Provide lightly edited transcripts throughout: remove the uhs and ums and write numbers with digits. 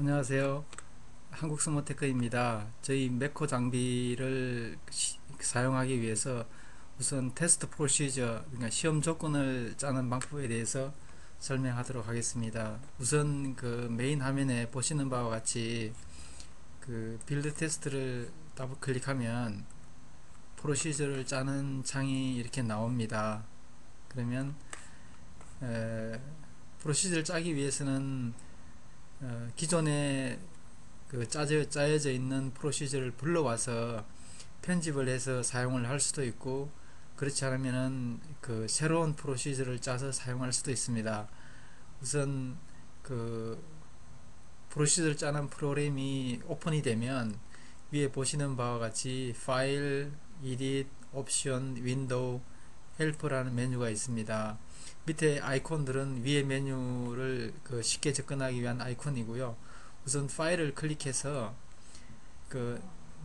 안녕하세요. 한국스모테크입니다. 저희 메코 장비를 사용하기 위해서 우선 테스트 프로시저, 그러니까 시험 조건을 짜는 방법에 대해서 설명하도록 하겠습니다. 우선 그 메인 화면에 보시는 바와 같이 그 빌드 테스트를 더블 클릭하면 프로시저를 짜는 창이 이렇게 나옵니다. 그러면 프로시저를 짜기 위해서는 기존에 그 짜여져 있는 프로시저를 불러와서 편집을 해서 사용을 할 수도 있고, 그렇지 않으면은 그 새로운 프로시저를 짜서 사용할 수도 있습니다. 우선 그 프로시저를 짜는 프로그램이 오픈이 되면 위에 보시는 바와 같이 파일, 에딧, 옵션, 윈도우, 헬프라는 메뉴가 있습니다. 밑에 아이콘들은 위에 메뉴를 그 쉽게 접근하기 위한 아이콘이고요. 우선 파일을 클릭해서 그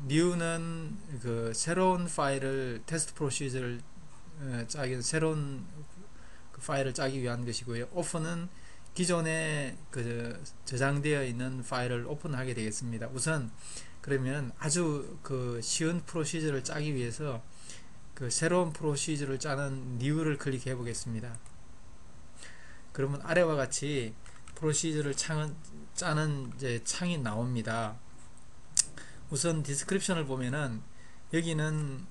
new는 그 새로운 파일을 테스트 프로시저를 짜기 위한 새로운 그 파일을 짜기 위한 것이고요. 오픈은 기존에 그 저장되어 있는 파일을 오픈하게 되겠습니다. 우선 그러면 아주 그 쉬운 프로시저를 짜기 위해서 그 새로운 프로시저를 짜는 new를 클릭해 보겠습니다. 그러면 아래와 같이 프로시저를 짜는 이제 창이 나옵니다. 우선 디스크립션을 보면은 여기는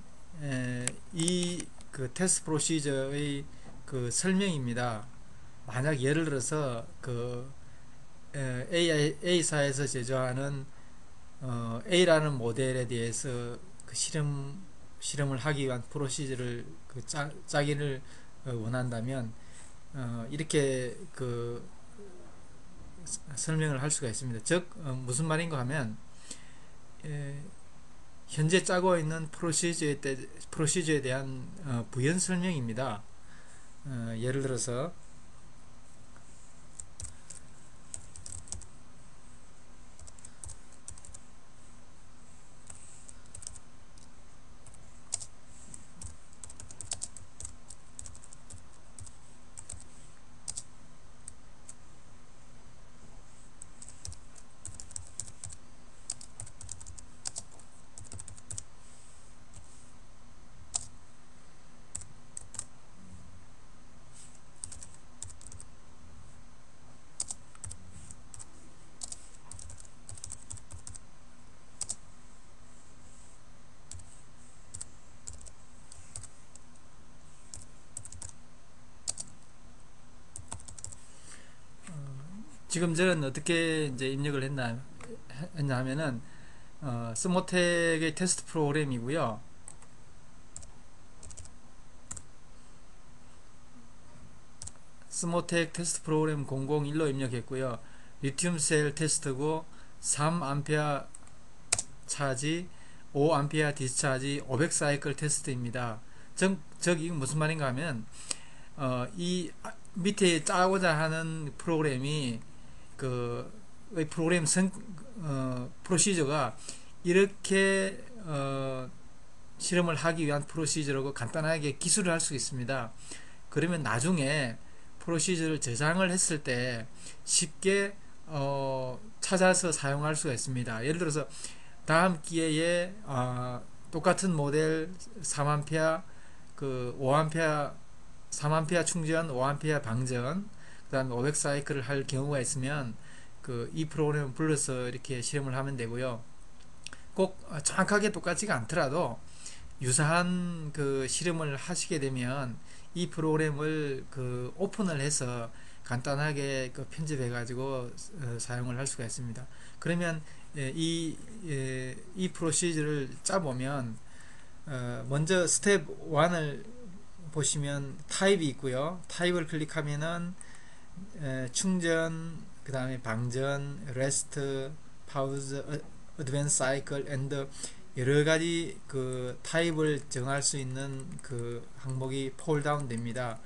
이 그 테스트 프로시저의 그 설명입니다. 만약 예를 들어서 그 A사에서 제조하는 A라는 모델에 대해서 그 실험을 하기 위한 프로시저를 그 짜기를 원한다면 이렇게 그 설명을 할 수가 있습니다. 즉 무슨 말인가 하면 현재 짜고 있는 프로시저에 대한 부연 설명입니다. 예를 들어서 지금 저는 어떻게 이제 입력을 했냐 하면은 스모텍의 테스트 프로그램이고요. 스모텍 테스트 프로그램 001로 입력했고요. 리튬 셀 테스트고 3A 차지, 5A 디스차지, 500사이클 테스트입니다. 즉 이건 무슨 말인가 하면 이 밑에 짜고자 하는 프로그램이 그 프로그램 프로시저가 이렇게 실험을 하기 위한 프로시저라고 간단하게 기술을 할 수 있습니다. 그러면 나중에 프로시저를 저장을 했을 때 쉽게 찾아서 사용할 수가 있습니다. 예를 들어서 다음 기회에 똑같은 모델 3A 그 5A 3A 충전, 5A 방전, 그 다음에 500사이클을 할 경우가 있으면 그 이 프로그램을 불러서 이렇게 실험을 하면 되고요. 꼭 정확하게 똑같지가 않더라도 유사한 그 실험을 하시게 되면 이 프로그램을 그 오픈을 해서 간단하게 그 편집해 가지고 사용을 할 수가 있습니다. 그러면 이 프로시저를 짜보면 먼저 스텝 1을 보시면 타입이 있고요. 타입을 클릭하면은 충전, 그 다음에 방전, 레스트, 파우즈, 어드밴스 사이클, 엔드 여러 가지 그 타입을 정할 수 있는 그 항목이 폴다운 됩니다.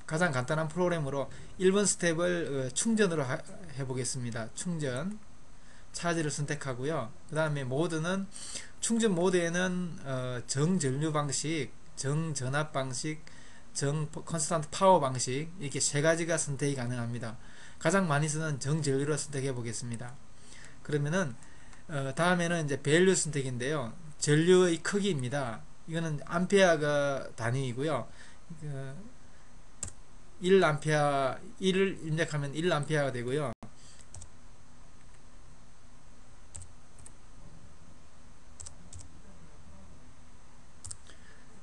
가장 간단한 프로그램으로 1번 스텝을 충전으로 해보겠습니다. 충전 차지를 선택하고요. 그 다음에 모드는 충전 모드에는 정전류 방식, 정전압 방식, 정 컨스턴트 파워 방식 이렇게 세 가지가 선택이 가능합니다. 가장 많이 쓰는 정전류로 선택해 보겠습니다. 그러면은 다음에는 이제 밸류 선택인데요. 전류의 크기입니다. 이거는 암페어가 단위이고요. 1암페어 1을 입력하면 1암페어가 되고요.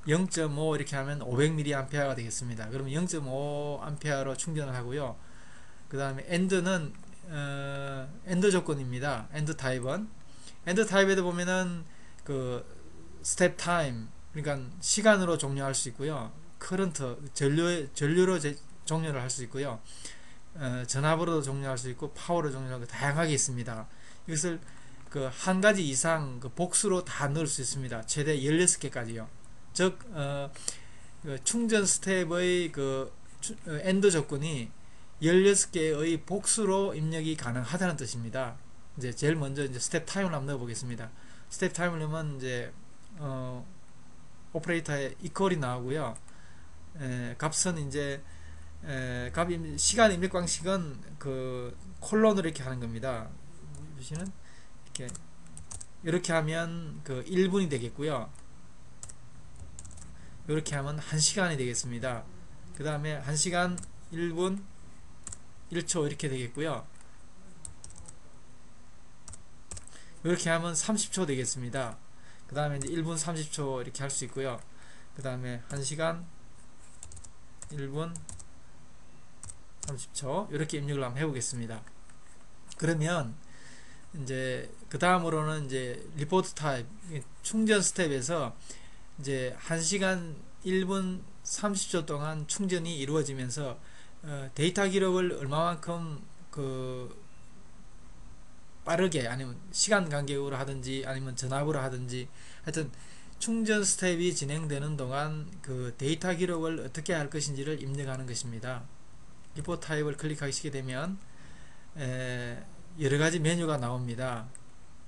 0.5 이렇게 하면 500mAh가 되겠습니다. 그러면 0.5A로 충전을 하고요. 그 다음에 엔드는 엔드 조건입니다. 엔드 타입은 엔드 타입에도 보면은 그 스텝 타임, 그러니까 시간으로 종료할 수 있고요. 커런트 전류로 종료를 할 수 있고요. 전압으로도 종료할 수 있고 파워로 종료하고 다양하게 있습니다. 이것을 그 한 가지 이상 그 복수로 다 넣을 수 있습니다. 최대 16개까지요. 즉 그 충전 스텝의 그 엔드 조건이 16개의 복수로 입력이 가능하다는 뜻입니다. 이제 제일 먼저 이제 스텝 타임을 한번 넣어 보겠습니다. 스텝 타임을 넣으면 이제 오퍼레이터에 이퀄이 나오고요. 값은 이제 시간 입력 방식은 그 콜론으로 이렇게 하는 겁니다. 보시는 이렇게 하면 그 1분이 되겠고요. 이렇게 하면 1시간이 되겠습니다. 그 다음에 1시간 1분 1초 이렇게 되겠고요. 이렇게 하면 30초 되겠습니다. 그 다음에 이제 1분 30초 이렇게 할 수 있고요. 그 다음에 1시간 1분 30초 이렇게 입력을 한번 해보겠습니다. 그러면 이제 그 다음으로는 이제 리포트 타입 충전 스텝에서 이제 1시간 1분 30초 동안 충전이 이루어지면서 데이터 기록을 얼마만큼 그 빠르게 아니면 시간 간격으로 하든지 아니면 전압으로 하든지 하여튼 충전 스텝이 진행되는 동안 그 데이터 기록을 어떻게 할 것인지를 입력하는 것입니다. 리포트 타입을 클릭하시게 되면 여러가지 메뉴가 나옵니다.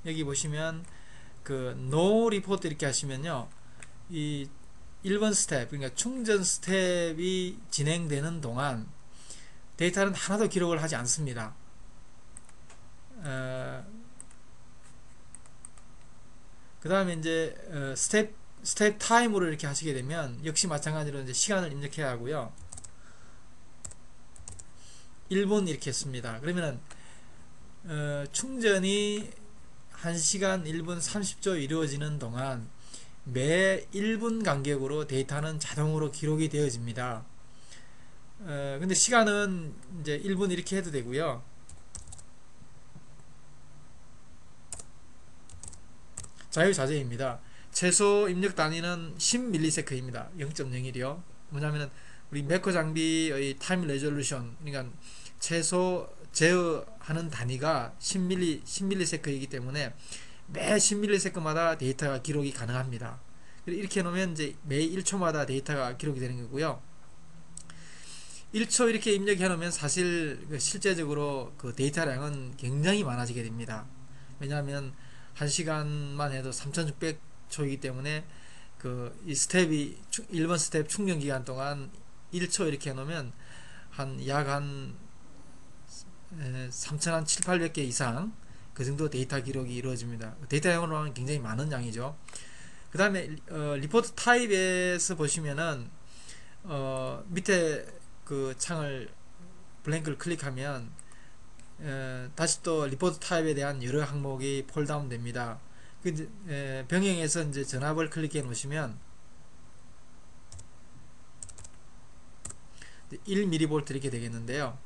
여기 보시면 그 No Report 이렇게 하시면요, 이 1번 스텝, 그러니까 충전 스텝이 진행되는 동안 데이터는 하나도 기록을 하지 않습니다. 그 다음에 이제 스텝 타임으로 이렇게 하시게 되면 역시 마찬가지로 이제 시간을 입력해야 하고요. 1분 이렇게 했습니다. 그러면은 충전이 1시간 1분 30초 이루어지는 동안 매 1분 간격으로 데이터는 자동으로 기록이 되어집니다. 근데 시간은 이제 1분 이렇게 해도 되고요. 자유자재입니다. 최소 입력 단위는 10ms입니다. 0.01이요. 뭐냐면은 우리 매커 장비의 타임 레졸루션, 그러니까 최소 제어하는 단위가 10ms이기 때문에 매 10ms마다 데이터가 기록이 가능합니다. 이렇게 해놓으면 이제 매 1초마다 데이터가 기록이 되는 거고요. 1초 이렇게 입력해 놓으면 사실 실제적으로 그 데이터량은 굉장히 많아지게 됩니다. 왜냐하면 1시간만 해도 3600초이기 때문에 그 이 스텝이 1번 스텝 충전 기간 동안 1초 이렇게 해 놓으면 약 한 3700개 이상 그 정도 데이터 기록이 이루어집니다. 데이터량으로 하면 굉장히 많은 양이죠. 그 다음에 리포트 타입에서 보시면은 밑에 그 창을 블랭크를 클릭하면 다시 또 리포트 타입에 대한 여러 항목이 폴다운 됩니다. 병행해서 이제 전압을 클릭해 놓으시면 1mV 이렇게 되겠는데요.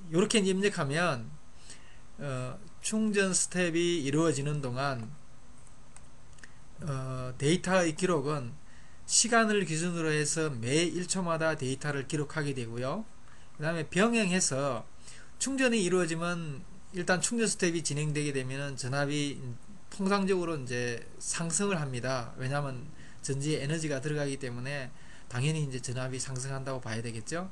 이렇게 입력하면 충전 스텝이 이루어지는 동안 데이터의 기록은 시간을 기준으로 해서 매 1초마다 데이터를 기록하게 되고요. 그 다음에 병행해서 충전이 이루어지면 일단 충전 스텝이 진행되게 되면 전압이 통상적으로 이제 상승을 합니다. 왜냐하면 전지에 에너지가 들어가기 때문에 당연히 이제 전압이 상승한다고 봐야 되겠죠.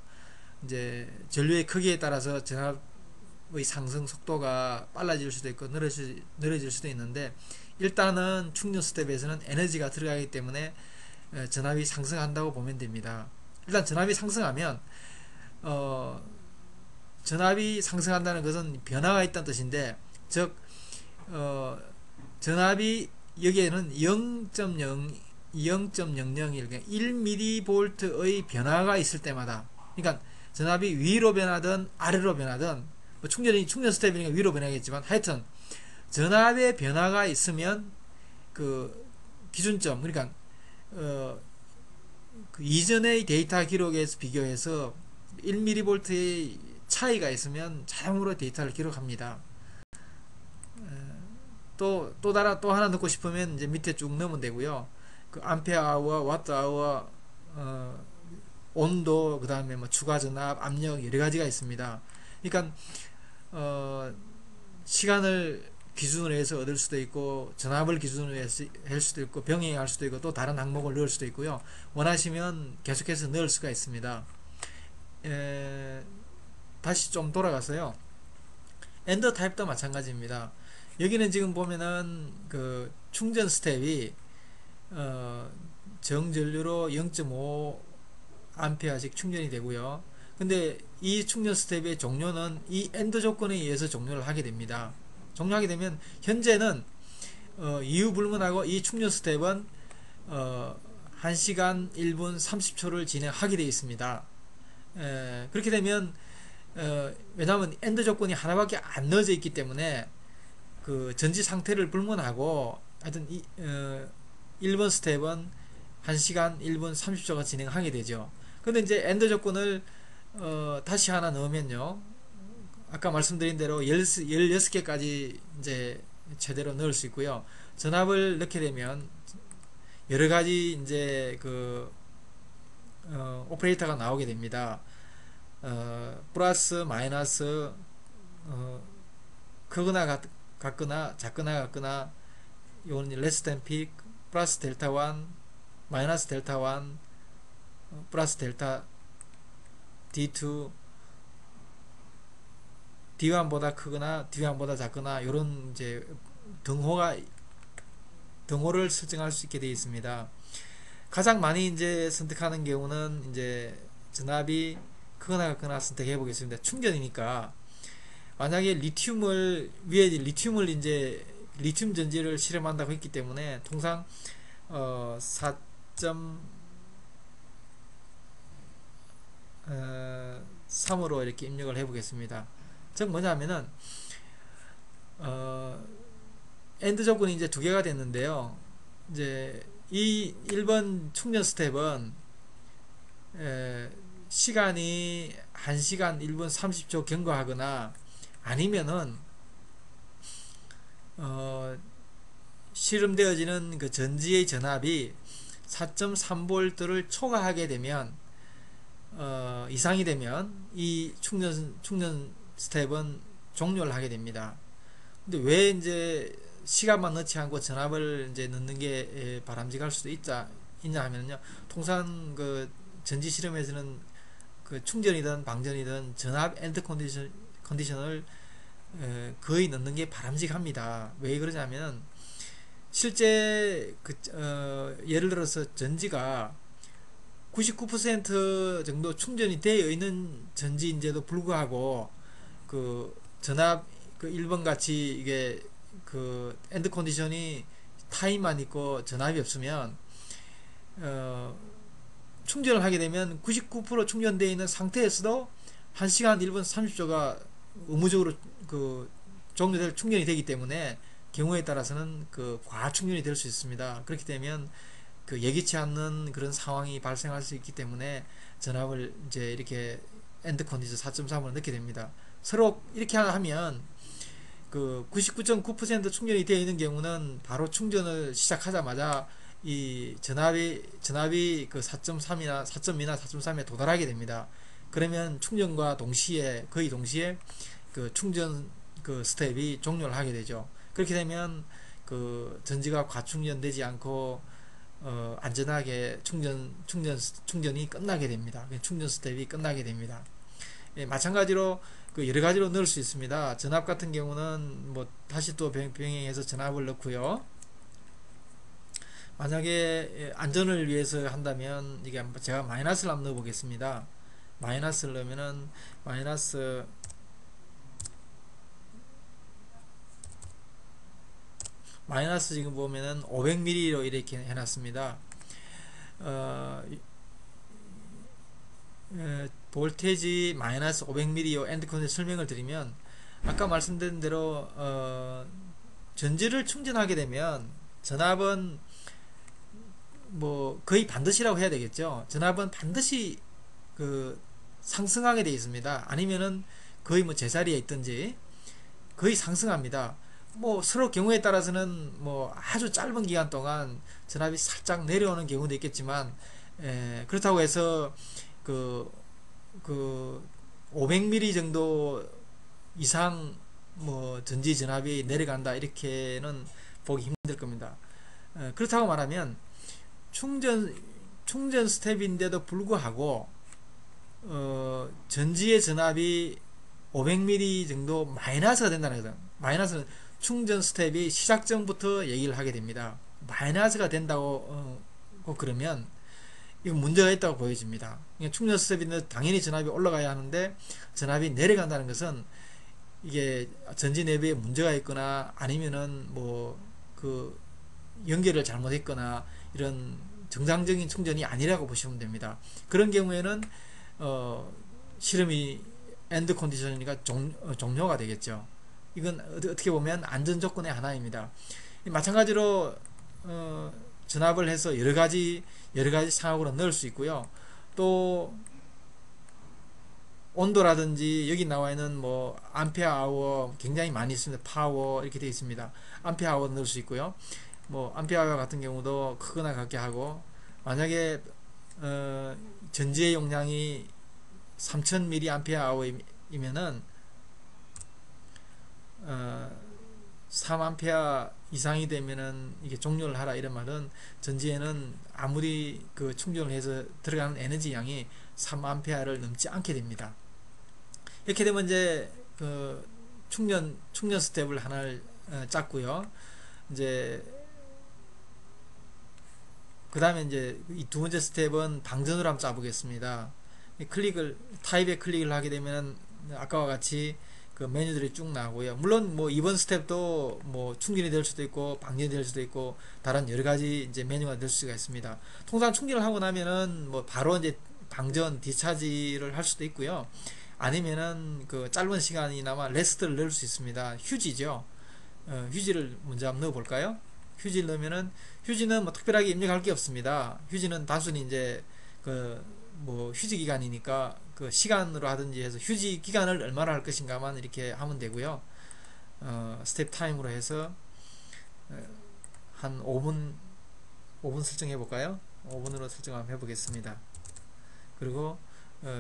이제 전류의 크기에 따라서 전압의 상승 속도가 빨라질 수도 있고 느려질 수도 있는데 일단은 충전 스텝에서는 에너지가 들어가기 때문에 전압이 상승한다고 보면 됩니다. 일단 전압이 상승하면 전압이 상승한다는 것은 변화가 있다는 뜻인데, 즉 전압이 여기에는 0.00 그러니까 1mV의 변화가 있을 때마다, 그러니까 전압이 위로 변하든 아래로 변하든, 뭐 충전 스텝이니까 위로 변하겠지만, 하여튼 전압의 변화가 있으면 그 기준점, 그러니까 그 이전의 데이터 기록에서 비교해서 1mV의 차이가 있으면 자동으로 데이터를 기록합니다. 또 하나 넣고 싶으면 이제 밑에 쭉 넣으면 되고요. 그 암페어 아워, 와트 아워, 온도, 그 다음에 뭐 추가 전압, 압력 여러 가지가 있습니다. 그러니까 시간을 기준으로 해서 얻을 수도 있고, 전압을 기준으로 해서 할 수도 있고, 병행할 수도 있고, 또 다른 항목을 넣을 수도 있고요. 원하시면 계속해서 넣을 수가 있습니다. 다시 좀 돌아가서요. 엔더 타입도 마찬가지입니다. 여기는 지금 보면은 그 충전 스텝이 정전류로 0.5 암페어씩 충전이 되고요. 근데 이 충전 스텝의 종료는 이 엔드 조건에 의해서 종료를 하게 됩니다. 종료하게 되면 현재는 이유 불문하고 이 충전 스텝은 1시간 1분 30초를 진행하게 되어 있습니다. 그렇게 되면 왜냐하면 엔드 조건이 하나밖에 안 넣어져 있기 때문에 그 전지 상태를 불문하고 하여튼 1번 스텝은 1시간 1분 30초가 진행하게 되죠. 근데 이제 엔드 조건을 다시 하나 넣으면요, 아까 말씀드린 대로 16개까지 이제 최대로 넣을 수 있고요. 전압을 넣게 되면 여러 가지 이제 그 오퍼레이터가 나오게 됩니다. 플러스 마이너스, 크거나 같거나 작거나 같거나, 이거는 less than peak, 플러스 델타 1, 마이너스 델타 1, 플러스 델타 D2, D1보다 크거나 D1보다 작거나, 이런 이제 등호를 설정할 수 있게 되어 있습니다. 가장 많이 이제 선택하는 경우는 이제 전압이 크거나 같거나 선택해 보겠습니다. 충전이니까. 만약에 리튬을 이제 리튬 전지를 실험한다고 했기 때문에 통상 4.3으로 이렇게 입력을 해 보겠습니다. 즉 뭐냐면은 엔드 조건이 이제 두 개가 됐는데요. 이제 이 1번 충전 스텝은 시간이 1시간 1분 30초 경과하거나, 아니면은 실험되어지는 그 전지의 전압이 4.3V를 초과하게 되면, 이상이 되면 이 충전 스텝은 종료를 하게 됩니다. 근데 왜 이제 시간만 넣지 않고 전압을 이제 넣는 게 바람직할 수도 있냐 하면요, 통상 그 전지 실험에서는 그 충전이든 방전이든 전압 엔드 컨디션을 거의 넣는 게 바람직합니다. 왜 그러냐면, 실제 예를 들어서 전지가 99% 정도 충전이 되어 있는 전지인데도 불구하고 그 전압 그 1번 같이 이게 그 엔드 컨디션이 타임만 있고 전압이 없으면 충전을 하게 되면 99% 충전되어 있는 상태에서도 1시간 1분 30초가 의무적으로 그 종료될 충전이 되기 때문에 경우에 따라서는 그 과충전이 될 수 있습니다. 그렇게 되면 그 예기치 않는 그런 상황이 발생할 수 있기 때문에 전압을 이제 이렇게 엔드 컨디션 4.3으로 넣게 됩니다. 서로 이렇게 하면 그 99.9% 충전이 되어 있는 경우는 바로 충전을 시작하자마자 이 전압이 그 4.3이나 4.2나 4.3에 도달하게 됩니다. 그러면 충전과 거의 동시에 그 충전 그 스텝이 종료를 하게 되죠. 그렇게 되면 그 전지가 과충전되지 않고 안전하게 충전이 끝나게 됩니다. 충전 스텝이 끝나게 됩니다. 예, 마찬가지로 그 여러 가지로 넣을 수 있습니다. 전압 같은 경우는 뭐 다시 또 병행해서 전압을 넣고요. 만약에 안전을 위해서 한다면 이게 제가 마이너스를 한번 넣어 보겠습니다. 마이너스를 넣으면은 마이너스 마이너스 지금 보면은 500ml로 이렇게 해놨습니다. 볼테지 마이너스 500ml 엔드 컨디션 설명을 드리면, 아까 말씀드린 대로 전지를 충전하게 되면 전압은 뭐 거의 반드시라고 해야 되겠죠. 전압은 반드시 그 상승하게 되어 있습니다. 아니면은 거의 뭐 제자리에 있든지 거의 상승합니다. 뭐 서로 경우에 따라서는 뭐 아주 짧은 기간 동안 전압이 살짝 내려오는 경우도 있겠지만, 그렇다고 해서 그, 그 500ml 정도 이상 뭐 전지 전압이 내려간다 이렇게는 보기 힘들 겁니다. 그렇다고 말하면 충전 스텝인데도 불구하고 전지의 전압이 500ml 정도 마이너스가 된다는 거죠. 마이너스는 충전 스텝이 시작 전부터 얘기를 하게 됩니다. 마이너스가 된다고 그러면 이건 문제가 있다고 보여집니다. 충전 스텝인데 당연히 전압이 올라가야 하는데 전압이 내려간다는 것은 이게 전지 내부에 문제가 있거나 아니면은 뭐 그 연결을 잘못했거나 이런 정상적인 충전이 아니라고 보시면 됩니다. 그런 경우에는 실험이 엔드 컨디션이니까 종료가 되겠죠. 이건 어떻게 보면 안전 조건의 하나입니다. 마찬가지로 전압을 해서 여러 가지 상황으로 넣을 수 있고요. 또 온도라든지 여기 나와 있는 뭐 암페어 아워 굉장히 많이 있습니다. 파워 이렇게 되어 있습니다. 암페어 아워 넣을 수 있고요. 뭐 암페어 아워 같은 경우도 크거나 같게 하고, 만약에 전지의 용량이 3000mAh이면은 3A 이상이 되면은 이게 종료를 하라 이런 말은, 전지에는 아무리 그 충전을 해서 들어가는 에너지 양이 3A를 넘지 않게 됩니다. 이렇게 되면 이제 그 충전 스텝을 하나를 짰고요. 이제 그 다음에 이제 이 두 번째 스텝은 방전으로 한번 짜보겠습니다. 타입에 클릭을 하게 되면 아까와 같이 그 메뉴들이 쭉 나오고요. 물론 뭐 이번 스텝도 뭐 충전이 될 수도 있고 방전이 될 수도 있고 다른 여러 가지 이제 메뉴가 될 수가 있습니다. 통상 충전을 하고 나면은 뭐 바로 이제 방전 디차지를 할 수도 있고요. 아니면은 그 짧은 시간이나마 레스트를 넣을 수 있습니다. 휴지죠. 휴지를 먼저 한번 넣어 볼까요? 휴지를 넣으면은, 휴지는 뭐 특별하게 입력할 게 없습니다. 휴지는 단순히 이제 그 뭐 휴지 기간이니까 그 시간으로 하든지 해서 휴지 기간을 얼마나 할 것인가만 이렇게 하면 되고요. 스텝 타임으로 해서 한 5분 설정해 볼까요? 5분으로 설정 한번 해 보겠습니다. 그리고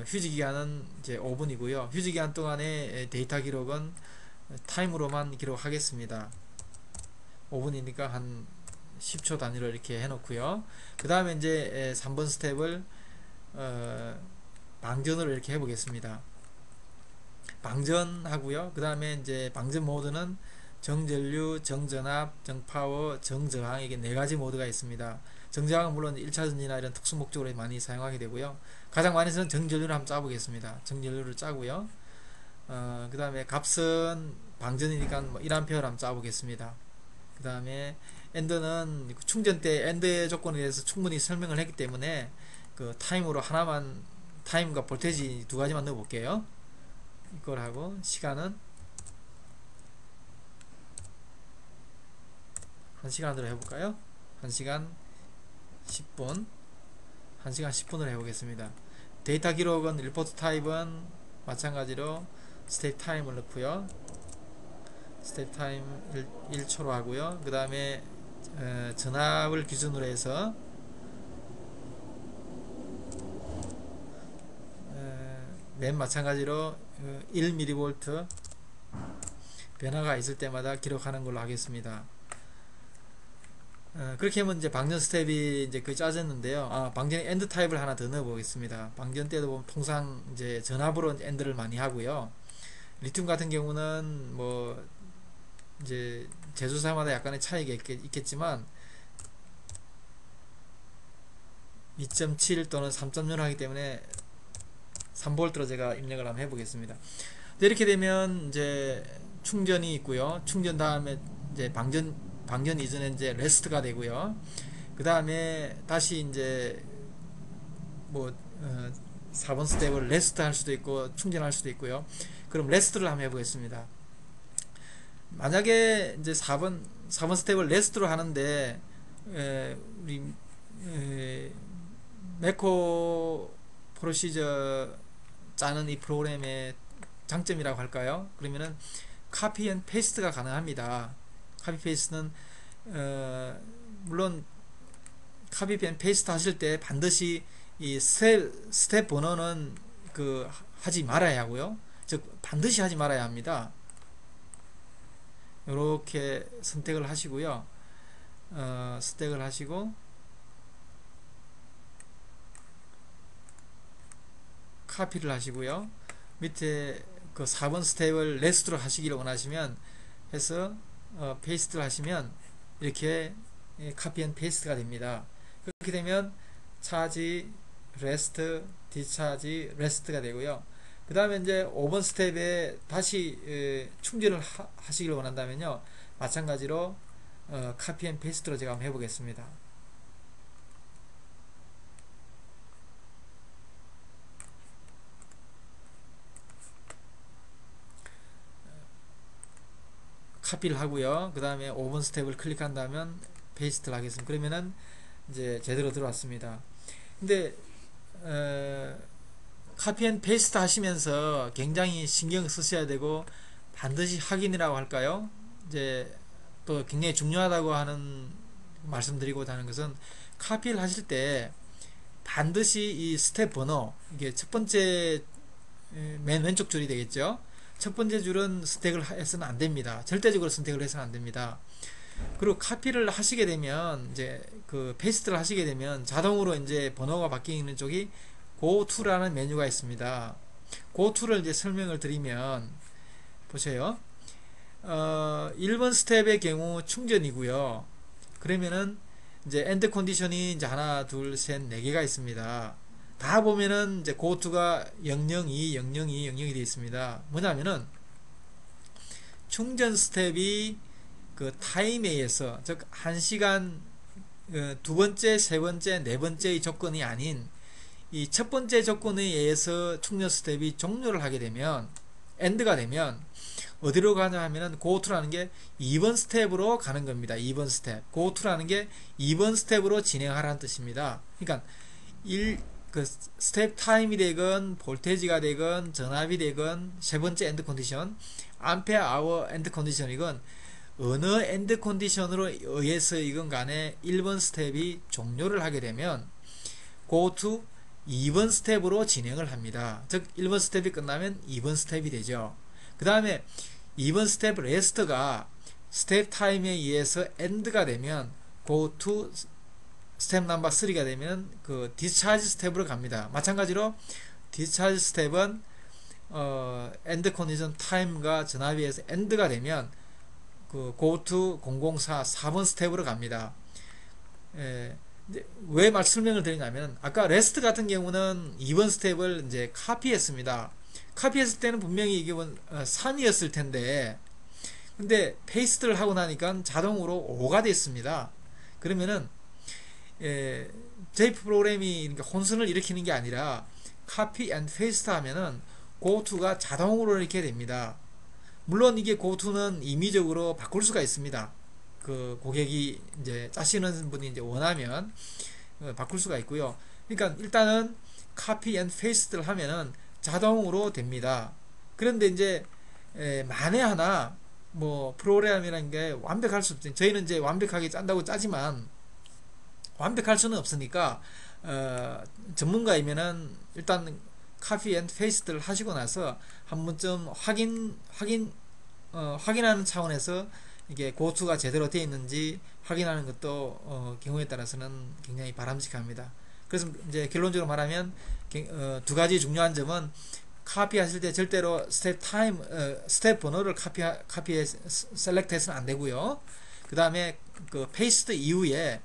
휴지 기간은 이제 5분이고요. 휴지 기간 동안의 데이터 기록은 타임으로만 기록하겠습니다. 5분이니까 한 10초 단위로 이렇게 해놓고요. 그 다음에 이제 3번 스텝을 방전으로 이렇게 해보겠습니다. 방전하고요. 그 다음에 이제 방전 모드는 정전류, 정전압, 정파워, 정저항, 이게 네 가지 모드가 있습니다. 정저항은 물론 1차 전지나 이런 특수 목적으로 많이 사용하게 되고요. 가장 많이 쓰는 정전류를 한번 짜보겠습니다. 정전류를 짜고요. 그 다음에 값은 방전이니까 뭐 1A를 한번 짜보겠습니다. 그 다음에 엔드는 충전 때 엔드 조건에 대해서 충분히 설명을 했기 때문에 그 타임으로 하나만, 타임과 볼테이지 두 가지만 넣어 볼게요. 이걸 하고, 시간은 1시간으로 해볼까요? 1시간 10분 1시간 10분으로 해보겠습니다. 데이터 기록은 리포트 타입은 마찬가지로 스텝 타임을 넣고요. 스텝 타임 1초로 하고요. 그 다음에 전압을 기준으로 해서 맨 마찬가지로 1mV 변화가 있을 때마다 기록하는 걸로 하겠습니다. 그렇게 하면 이제 방전 스텝이 이제 거의 짜졌는데요. 방전에 엔드 타입을 하나 더 넣어 보겠습니다. 방전 때도 보면 통상 이제 전압으로 엔드를 많이 하고요. 리튬 같은 경우는 뭐 이제 제조사마다 약간의 차이가 있겠지만 2.7 또는 3.0 하기 때문에 3V로 제가 입력을 한번 해보겠습니다. 이렇게 되면 이제 충전이 있고요. 충전 다음에 이제 방전 방전 이전에 이제 레스트가 되고요. 그 다음에 다시 이제 뭐 4번 스텝을 레스트 할 수도 있고 충전할 수도 있고요. 그럼 레스트를 한번 해보겠습니다. 만약에 이제 4번 스텝을 레스트로 하는데 우리 매코 프로시저 짜는 이 프로그램의 장점이라고 할까요? 그러면은 카피 앤 페이스트가 가능합니다. 카피 페이스트는 물론 카피 앤 페이스트 하실 때 반드시 이 스텝 번호는 그 하지 말아야 하고요. 즉 반드시 하지 말아야 합니다. 이렇게 선택을 하시고요. 선택을 하시고 카피를 하시고요. 밑에 그 4번 스텝을 레스트로 하시기를 원하시면 해서 페이스트를 하시면 이렇게 카피 앤 페이스트가 됩니다. 그렇게 되면 차지, 레스트, 디차지, 레스트가 되고요. 그 다음에 이제 5번 스텝에 다시 충전을 하시기를 원한다면요. 마찬가지로 카피 앤 페이스트로 제가 한번 해보겠습니다. 카피를 하고요. 그 다음에 5번 스텝을 클릭한다면 페이스트를 하겠습니다. 그러면은 이제 제대로 들어왔습니다. 근데 카피 앤 페이스트 하시면서 굉장히 신경 쓰셔야 되고 반드시 확인이라고 할까요? 이제 또 굉장히 중요하다고 하는 말씀드리고자 하는 것은 카피를 하실 때 반드시 이 스텝 번호, 이게 첫 번째 맨 왼쪽 줄이 되겠죠. 첫 번째 줄은 선택을 해서는 안 됩니다. 절대적으로 선택을 해서는 안 됩니다. 그리고 카피를 하시게 되면 이제 그 페이스트를 하시게 되면 자동으로 이제 번호가 바뀌는 쪽이 Go to라는 메뉴가 있습니다. Go to를 이제 설명을 드리면 보세요. 1번 스텝의 경우 충전이고요. 그러면은 이제 엔드 컨디션이 이제 하나, 둘, 셋, 네 개가 있습니다. 다 보면은 이제 Go to가 002, 002, 002 되어 있습니다. 뭐냐면은 충전 스텝이 그 타임에 의해서, 즉 1시간 두 번째, 세 번째, 네 번째의 조건이 아닌 이 첫 번째 조건에 의해서 충전 스텝이 종료를 하게 되면, 엔드가 되면 어디로 가냐 하면은 go to라는 게 2번 스텝으로 가는 겁니다. 2번 스텝. go to라는 게 2번 스텝으로 진행하라는 뜻입니다. 그러니까 그 스텝 타임이 되건 볼테이지가 되건 전압이 되건 세 번째 엔드 컨디션, 암페어 아워 엔드 컨디션이건 어느 엔드 컨디션으로 의해서 이건 간에 1번 스텝이 종료를 하게 되면 go to 2번 스텝으로 진행을 합니다. 즉 1번 스텝이 끝나면 2번 스텝이 되죠. 그 다음에 2번 스텝 레스트가 스텝 타임에 의해서 엔드가 되면 go to 스텝 넘버 3가 되면 그 디스차지 스텝으로 갑니다. 마찬가지로 디스차지 스텝은 엔드 컨디션 타임과 전압에 의해서 엔드가 되면 그 go to 004 4번 스텝으로 갑니다. 왜 설명을 드리냐면 아까 레스트 같은 경우는 2번 스텝을 이제 카피했습니다. 카피했을 때는 분명히 이게 3이었을 텐데 근데 페이스트를 하고 나니까 자동으로 5가 됐습니다. 그러면은 저희 프로그램이 혼선을 일으키는 게 아니라 카피 앤 페이스트 하면은 고투가 자동으로 이렇게 됩니다. 물론 이게 고투는 임의적으로 바꿀 수가 있습니다. 그 고객이 이제 짜시는 분이 이제 원하면 바꿀 수가 있고요. 그러니까 일단은 카피 앤 페이스트를 하면은 자동으로 됩니다. 그런데 이제 만에 하나 뭐 프로그램이라는 게 완벽할 수 없죠. 저희는 이제 완벽하게 짠다고 짜지만 완벽할 수는 없으니까 전문가이면은 일단 카피 앤 페이스트를 하시고 나서 한 번쯤 확인하는 차원에서 이게 고투가 제대로 되어 있는지 확인하는 것도 경우에 따라서는 굉장히 바람직합니다. 그래서 이제 결론적으로 말하면 두 가지 중요한 점은 카피하실 때 절대로 스텝 번호를 카피해 셀렉트해서는 안 되고요. 그 다음에 그 페이스트 이후에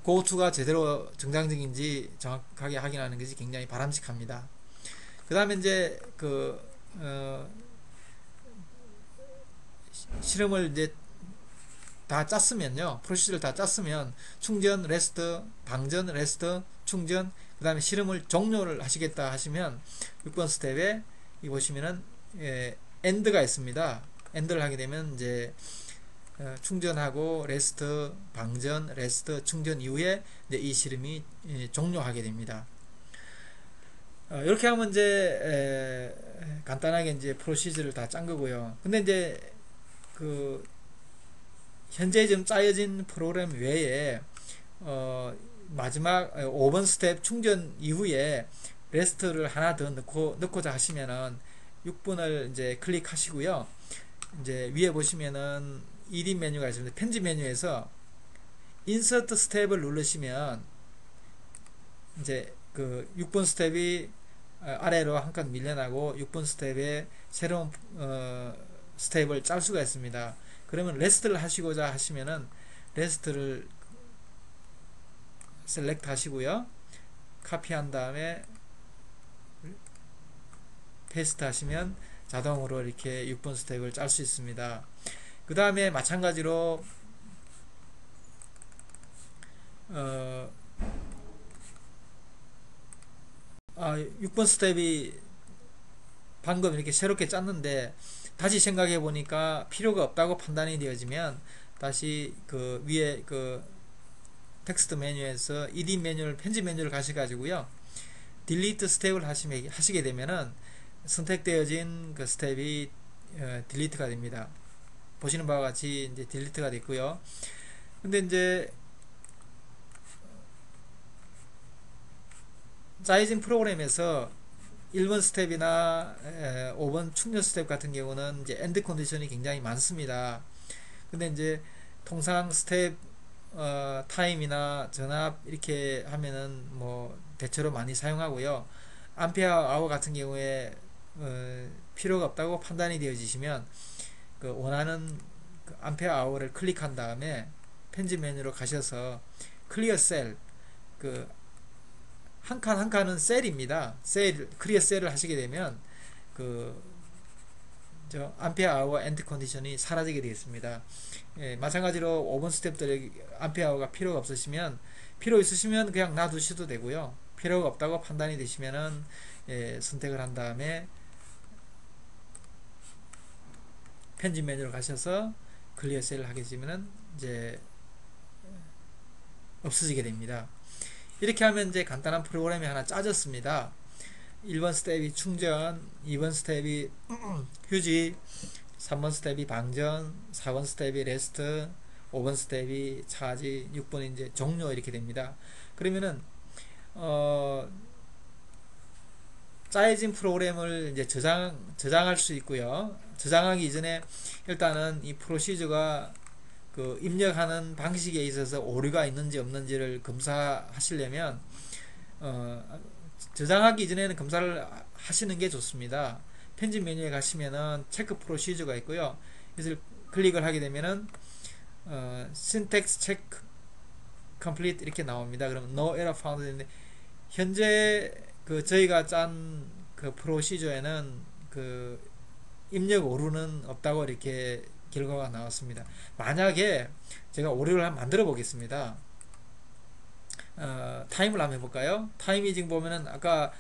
고투가 제대로 정상적인지 정확하게 확인하는 것이 굉장히 바람직합니다. 그 다음에 이제 실험을 이제 다 짰으면요, 프로시저를 다 짰으면 충전 레스트, 방전 레스트, 충전, 그 다음에 실험을 종료를 하시겠다 하시면 6번 스텝에 이 보시면은 엔드가 있습니다. 엔드를 하게 되면 이제 충전하고 레스트, 방전, 레스트, 충전 이후에 이제 이 실험이 종료하게 됩니다. 이렇게 하면 이제 간단하게 이제 프로시저를 다 짠 거고요. 근데 이제 그 현재 좀 짜여진 프로그램 외에 마지막 5번 스텝 충전 이후에 레스트를 하나 더 넣고자 하시면은 6번을 이제 클릭하시고요. 이제 위에 보시면은 ED 메뉴가 있습니다. 편집 메뉴에서 인서트 스텝을 누르시면 이제 그 6번 스텝이 아래로 한 칸 밀려나고 6번 스텝에 새로운 스텝을 짤 수가 있습니다. 그러면 레스트를 하시고자 하시면은 레스트를 셀렉트 하시고요. 카피한 다음에 페이스트 하시면 자동으로 이렇게 6번 스텝을 짤 수 있습니다. 그 다음에 마찬가지로 6번 스텝이 방금 이렇게 새롭게 짰는데 다시 생각해 보니까 필요가 없다고 판단이 되어지면 다시 그 위에 그 텍스트 메뉴에서 ED 메뉴를 편집 메뉴를 가셔가지고요, 딜리트 스텝을 하시게 되면은 선택되어진 그 스텝이 딜리트가 됩니다. 보시는 바와 같이 이제 딜리트가 됐고요. 근데 이제 짜여진 프로그램에서 1번 스텝이나 5번 충전 스텝 같은 경우는 이제 엔드 컨디션이 굉장히 많습니다. 근데 이제 통상 스텝 타임이나 전압 이렇게 하면은 뭐 대체로 많이 사용하고요. 암페어 아워 같은 경우에 필요가 없다고 판단이 되어지시면 그 원하는 그 암페어 아워를 클릭한 다음에 편집 메뉴로 가셔서 클리어 셀, 그 한 칸 한 칸은 셀입니다. 셀, 클리어 셀을 하시게 되면 그 암페어 아워 엔드 컨디션이 사라지게 되겠습니다. 마찬가지로 5번 스텝들의 암페어 아워가 필요가 없으시면, 필요 있으시면 그냥 놔두셔도 되고요. 필요가 없다고 판단이 되시면은 선택을 한 다음에 편집 메뉴로 가셔서 클리어 셀을 하게 되면은 이제 없어지게 됩니다. 이렇게 하면 이제 간단한 프로그램이 하나 짜졌습니다. 1번 스텝이 충전, 2번 스텝이 휴지, 3번 스텝이 방전, 4번 스텝이 레스트, 5번 스텝이 차지, 6번이 이제 종료 이렇게 됩니다. 그러면은 짜여진 프로그램을 이제 저장할 수 있고요. 저장하기 이전에 일단은 이 프로시저가 그 입력하는 방식에 있어서 오류가 있는지 없는지를 검사하시려면 저장하기 이전에는 검사를 하시는 게 좋습니다. 편집 메뉴에 가시면은 체크 프로시저가 있고요. 이것을 클릭을 하게 되면은 syntax check complete 이렇게 나옵니다. 그러면 no error found 인데 현재 그 저희가 짠 그 프로시저에는 그 입력 오류는 없다고 이렇게 결과가 나왔습니다. 만약에 제가 오류를 한번 만들어 보겠습니다. 타임을 한번 해볼까요? 타임이 지금 보면은 아까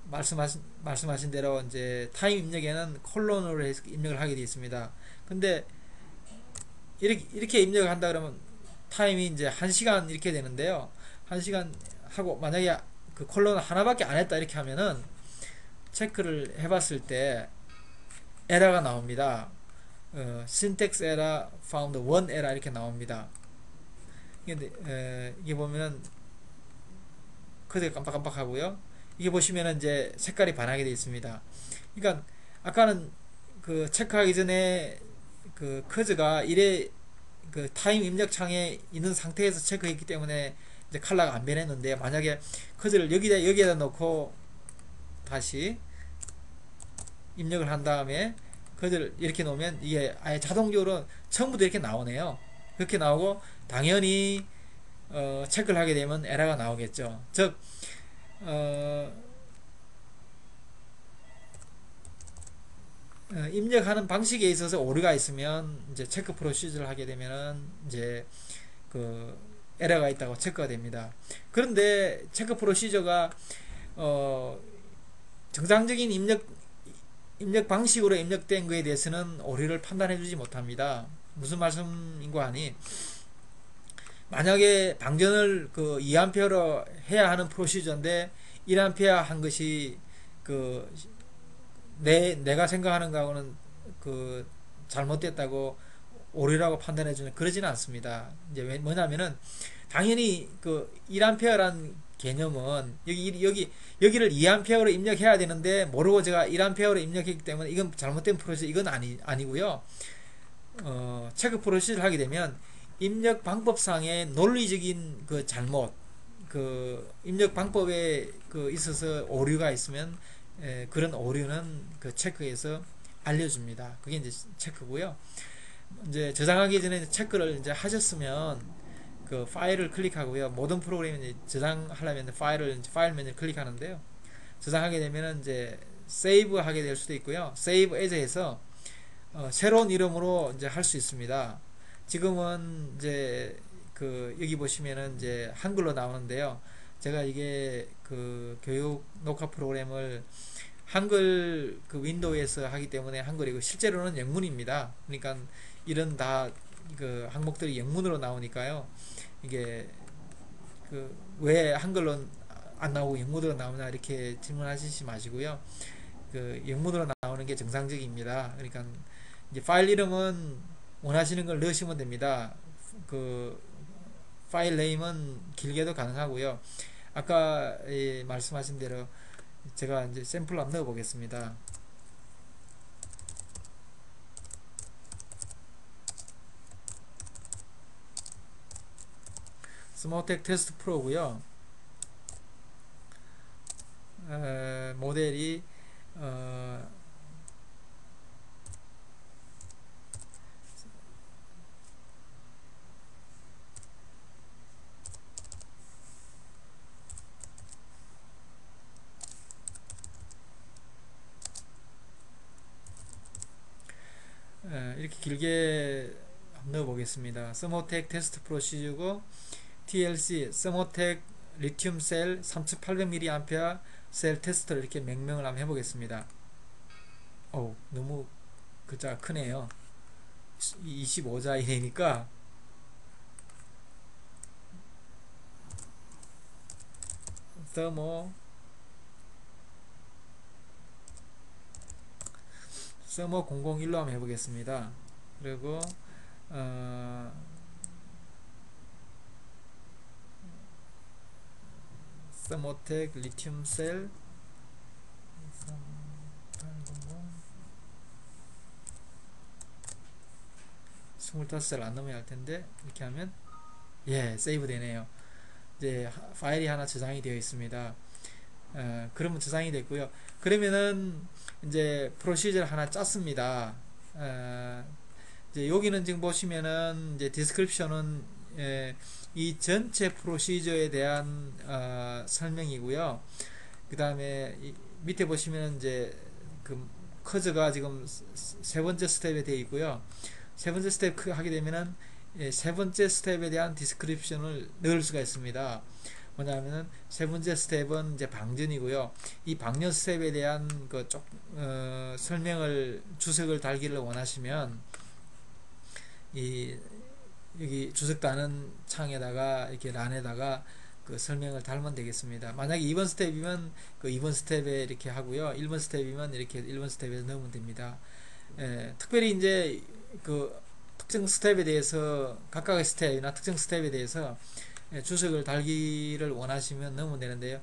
말씀하신 대로 이제 타임 입력에는 콜론으로 해서 입력을 하게 되어 있습니다. 근데 이렇게 입력을 한다 그러면 타임이 이제 1시간 이렇게 되는데요. 1시간 하고 만약에 그 콜론 하나밖에 안 했다 이렇게 하면은 체크를 해봤을 때 에러가 나옵니다. syntax error found one error 이렇게 나옵니다. 이게 보면 코드가 깜빡깜빡하고요. 이게 보시면 이제 색깔이 반하게 되어 있습니다. 그러니까 아까는 그 체크하기 전에 그 커즈가 이래 그 타임 입력 창에 있는 상태에서 체크했기 때문에 이제 컬러가 안 변했는데, 만약에 커즈를 여기에다 놓고 다시 입력을 한 다음에 커즈를 이렇게 놓으면 이게 아예 자동적으로 처음부터 이렇게 나오네요. 그렇게 나오고 당연히 체크를 하게 되면 에러가 나오겠죠. 즉 입력하는 방식에 있어서 오류가 있으면 이제 체크 프로시저를 하게 되면은 이제 그 에러가 있다고 체크가 됩니다. 그런데 체크 프로시저가 어 정상적인 입력 방식으로 입력된 거에 대해서는 오류를 판단해 주지 못합니다. 무슨 말씀인고 하니, 만약에 방전을 그 2A로 해야 하는 프로시저인데 1A 한 것이 그 내가 생각하는 거하고는 그 잘못됐다고 오류라고 판단해 주는, 그러지는 않습니다. 이제 뭐냐면은 당연히 그 1A란 개념은 여기를 2A로 입력해야 되는데 모르고 제가 1A로 입력했기 때문에 이건 잘못된 프로시저, 이건 아니고요. 체크 프로시저를 하게 되면 입력 방법상의 논리적인 그 잘못, 그 입력 방법에 그 있어서 오류가 있으면 그런 오류는 그 체크에서 알려줍니다. 그게 이제 체크고요. 이제 저장하기 전에 체크를 이제 하셨으면 그 파일을 클릭하고요. 모든 프로그램이 이제 저장하려면 파일 메뉴를 클릭하는데요. 저장하게 되면은 이제 세이브 하게 될 수도 있고요. 세이브 에즈 해서 새로운 이름으로 이제 할 수 있습니다. 지금은 이제 그 여기 보시면은 이제 한글로 나오는데요. 제가 이게 그 교육 녹화 프로그램을 한글 그 윈도우에서 하기 때문에 한글이고 실제로는 영문입니다. 그러니까 이런 다 그 항목들이 영문으로 나오니까요. 이게 그 왜 한글로 안 나오고 영문으로 나오냐 이렇게 질문하시지 마시고요. 그 영문으로 나오는 게 정상적입니다. 그러니까 이제 파일 이름은 원하시는 걸 넣으시면 됩니다. 그 파일 네임은 길게도 가능하고요. 아까 말씀하신 대로 제가 이제 샘플로 한번 넣어 보겠습니다. 스모텍 테스트 프로고요. 모델이 이렇게 길게 넣어 보겠습니다. 스모텍 테스트 프로시저고 TLC 스모텍 리튬 셀 3800mAh 셀 테스트를 이렇게 명명을 한번 해보겠습니다. 너무 글자가 크네요. 25자이니까 서모 001로 한번 해보겠습니다. 그리고 스모텍 리튬 셀 25셀 안 넘어야 할 텐데 이렇게 하면 세이브 되네요. 이제 파일이 하나 저장이 되어 있습니다. 그러면 저장이 됐고요. 그러면은 이제 프로시저를 하나 짰습니다. 이제 여기는 지금 보시면은 이제 디스크립션은 이 전체 프로시저에 대한 설명이고요. 그 다음에 밑에 보시면 이제 그 커즈가 지금 세 번째 스텝에 되어 있고요. 세 번째 스텝 하게 되면은 세 번째 스텝에 대한 디스크립션을 넣을 수가 있습니다. 뭐냐면은 세 번째 스텝은 이제 방전이고요. 이 방전 스텝에 대한 그 설명을 주석을 달기를 원하시면 여기 주석 다는 창에다가 이렇게 란에다가 그 설명을 달면 되겠습니다. 만약에 2번 스텝이면 그 2번 스텝에 이렇게 하고요. 1번 스텝이면 이렇게 1번 스텝에 넣으면 됩니다. 특별히 이제 그 특정 스텝에 대해서 각각의 스텝이나 특정 스텝에 대해서 주석을 달기를 원하시면 넣으면 되는데요.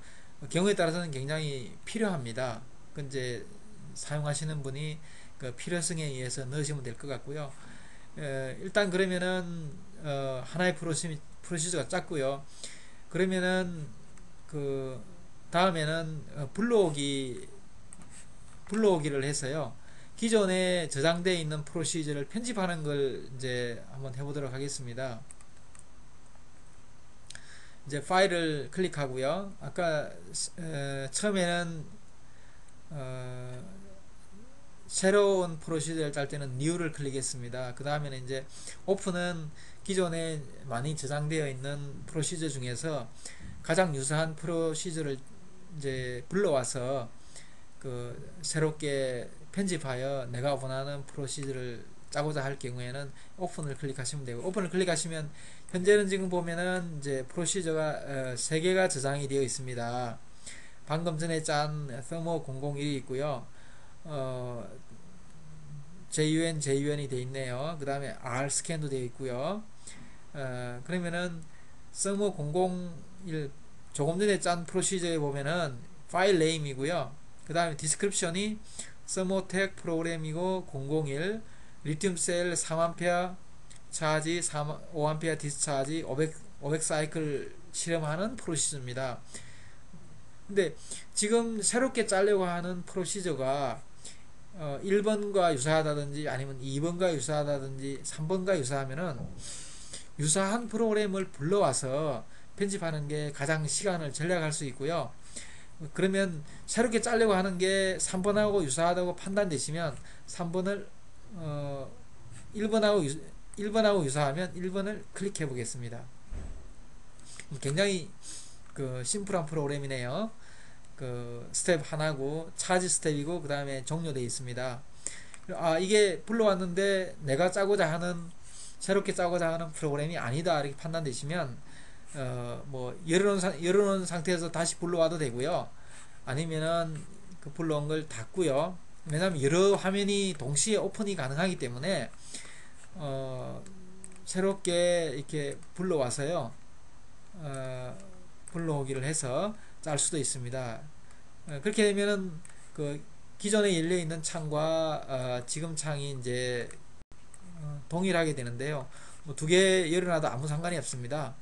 경우에 따라서는 굉장히 필요합니다. 그 이제 사용하시는 분이 그 필요성에 의해서 넣으시면 될 것 같고요. 일단 그러면은 하나의 프로시저가 짰고요. 그러면은 그 다음에는 불러오기를 해서요. 기존에 저장되어 있는 프로시저를 편집하는 걸 이제 한번 해보도록 하겠습니다. 이제 파일을 클릭하고요. 아까 처음에는 새로운 프로시저를 짤 때는 New를 클릭했습니다. 그 다음에는 이제 오픈은 기존에 많이 저장되어 있는 프로시저 중에서 가장 유사한 프로시저를 이제 불러와서 그 새롭게 편집하여 내가 원하는 프로시저를 짜고자 할 경우에는 오픈을 클릭하시면 되고, 오픈을 클릭하시면 현재는 지금 보면은 이제 프로시저가 3개가 저장이 되어 있습니다. 방금 전에 짠 thermo 001이 있고요. JUN이 되어 있네요. 그 다음에 RScan도 되어 있고요. 그러면은 thermo 001 조금 전에 짠 프로시저에 보면은 파일 네임이고요. 그 다음에 디스크립션이 thermotech 프로그램이고 001 리튬 셀 3A 차지 5A 디스차지 500 사이클 실험하는 프로시저입니다. 근데 지금 새롭게 짜려고 하는 프로시저가 1번과 유사하다든지 아니면 2번과 유사하다든지 3번과 유사하면은 유사한 프로그램을 불러와서 편집하는 게 가장 시간을 절약할 수 있고요. 그러면 새롭게 짜려고 하는 게 3번하고 유사하다고 판단되시면 3번을 1번하고 유사하면 1번을 클릭해 보겠습니다. 굉장히 그 심플한 프로그램이네요. 그 스텝 하나고 차지 스텝이고 그 다음에 종료되어 있습니다. 이게 불러왔는데 내가 짜고자 하는 새롭게 짜고자 하는 프로그램이 아니다 이렇게 판단되시면 뭐 열어놓은 상태에서 다시 불러와도 되고요. 아니면은 그 불러온 걸 닫고요. 왜냐하면 여러 화면이 동시에 오픈이 가능하기 때문에 새롭게 이렇게 불러와서요. 불러오기를 해서 짤 수도 있습니다. 그렇게 되면은 그 기존에 열려 있는 창과 지금 창이 이제 동일하게 되는데요. 뭐 두 개 열어놔도 아무 상관이 없습니다.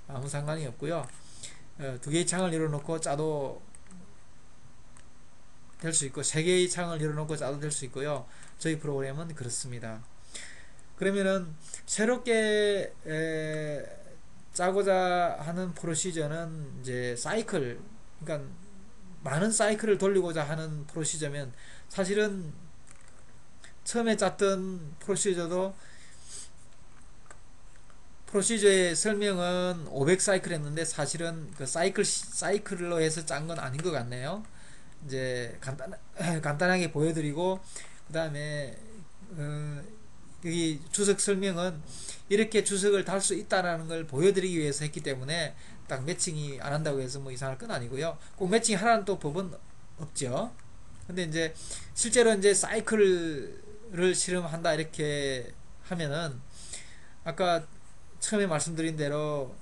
아무 상관이 없고요. 두 개의 창을 열어놓고 짜도 될 수 있고, 세 개의 창을 열어놓고 짜도 될 수 있고요. 저희 프로그램은 그렇습니다. 그러면은 새롭게 짜고자 하는 프로시저는 이제 사이클, 그러니까 많은 사이클을 돌리고자 하는 프로시저면 사실은 처음에 짰던 프로시저도 프로시저의 설명은 500 사이클 했는데 사실은 그 사이클로 해서 짠 건 아닌 것 같네요. 이제 간단하게 보여드리고, 그 다음에 여기 주석 설명은 이렇게 주석을 달 수 있다는 걸 보여드리기 위해서 했기 때문에 딱 매칭이 안 한다고 해서 뭐 이상할 건 아니고요. 꼭 매칭 하라는 또 법은 없죠. 근데 이제 실제로 이제 사이클을 실험한다 이렇게 하면은 아까 처음에 말씀드린 대로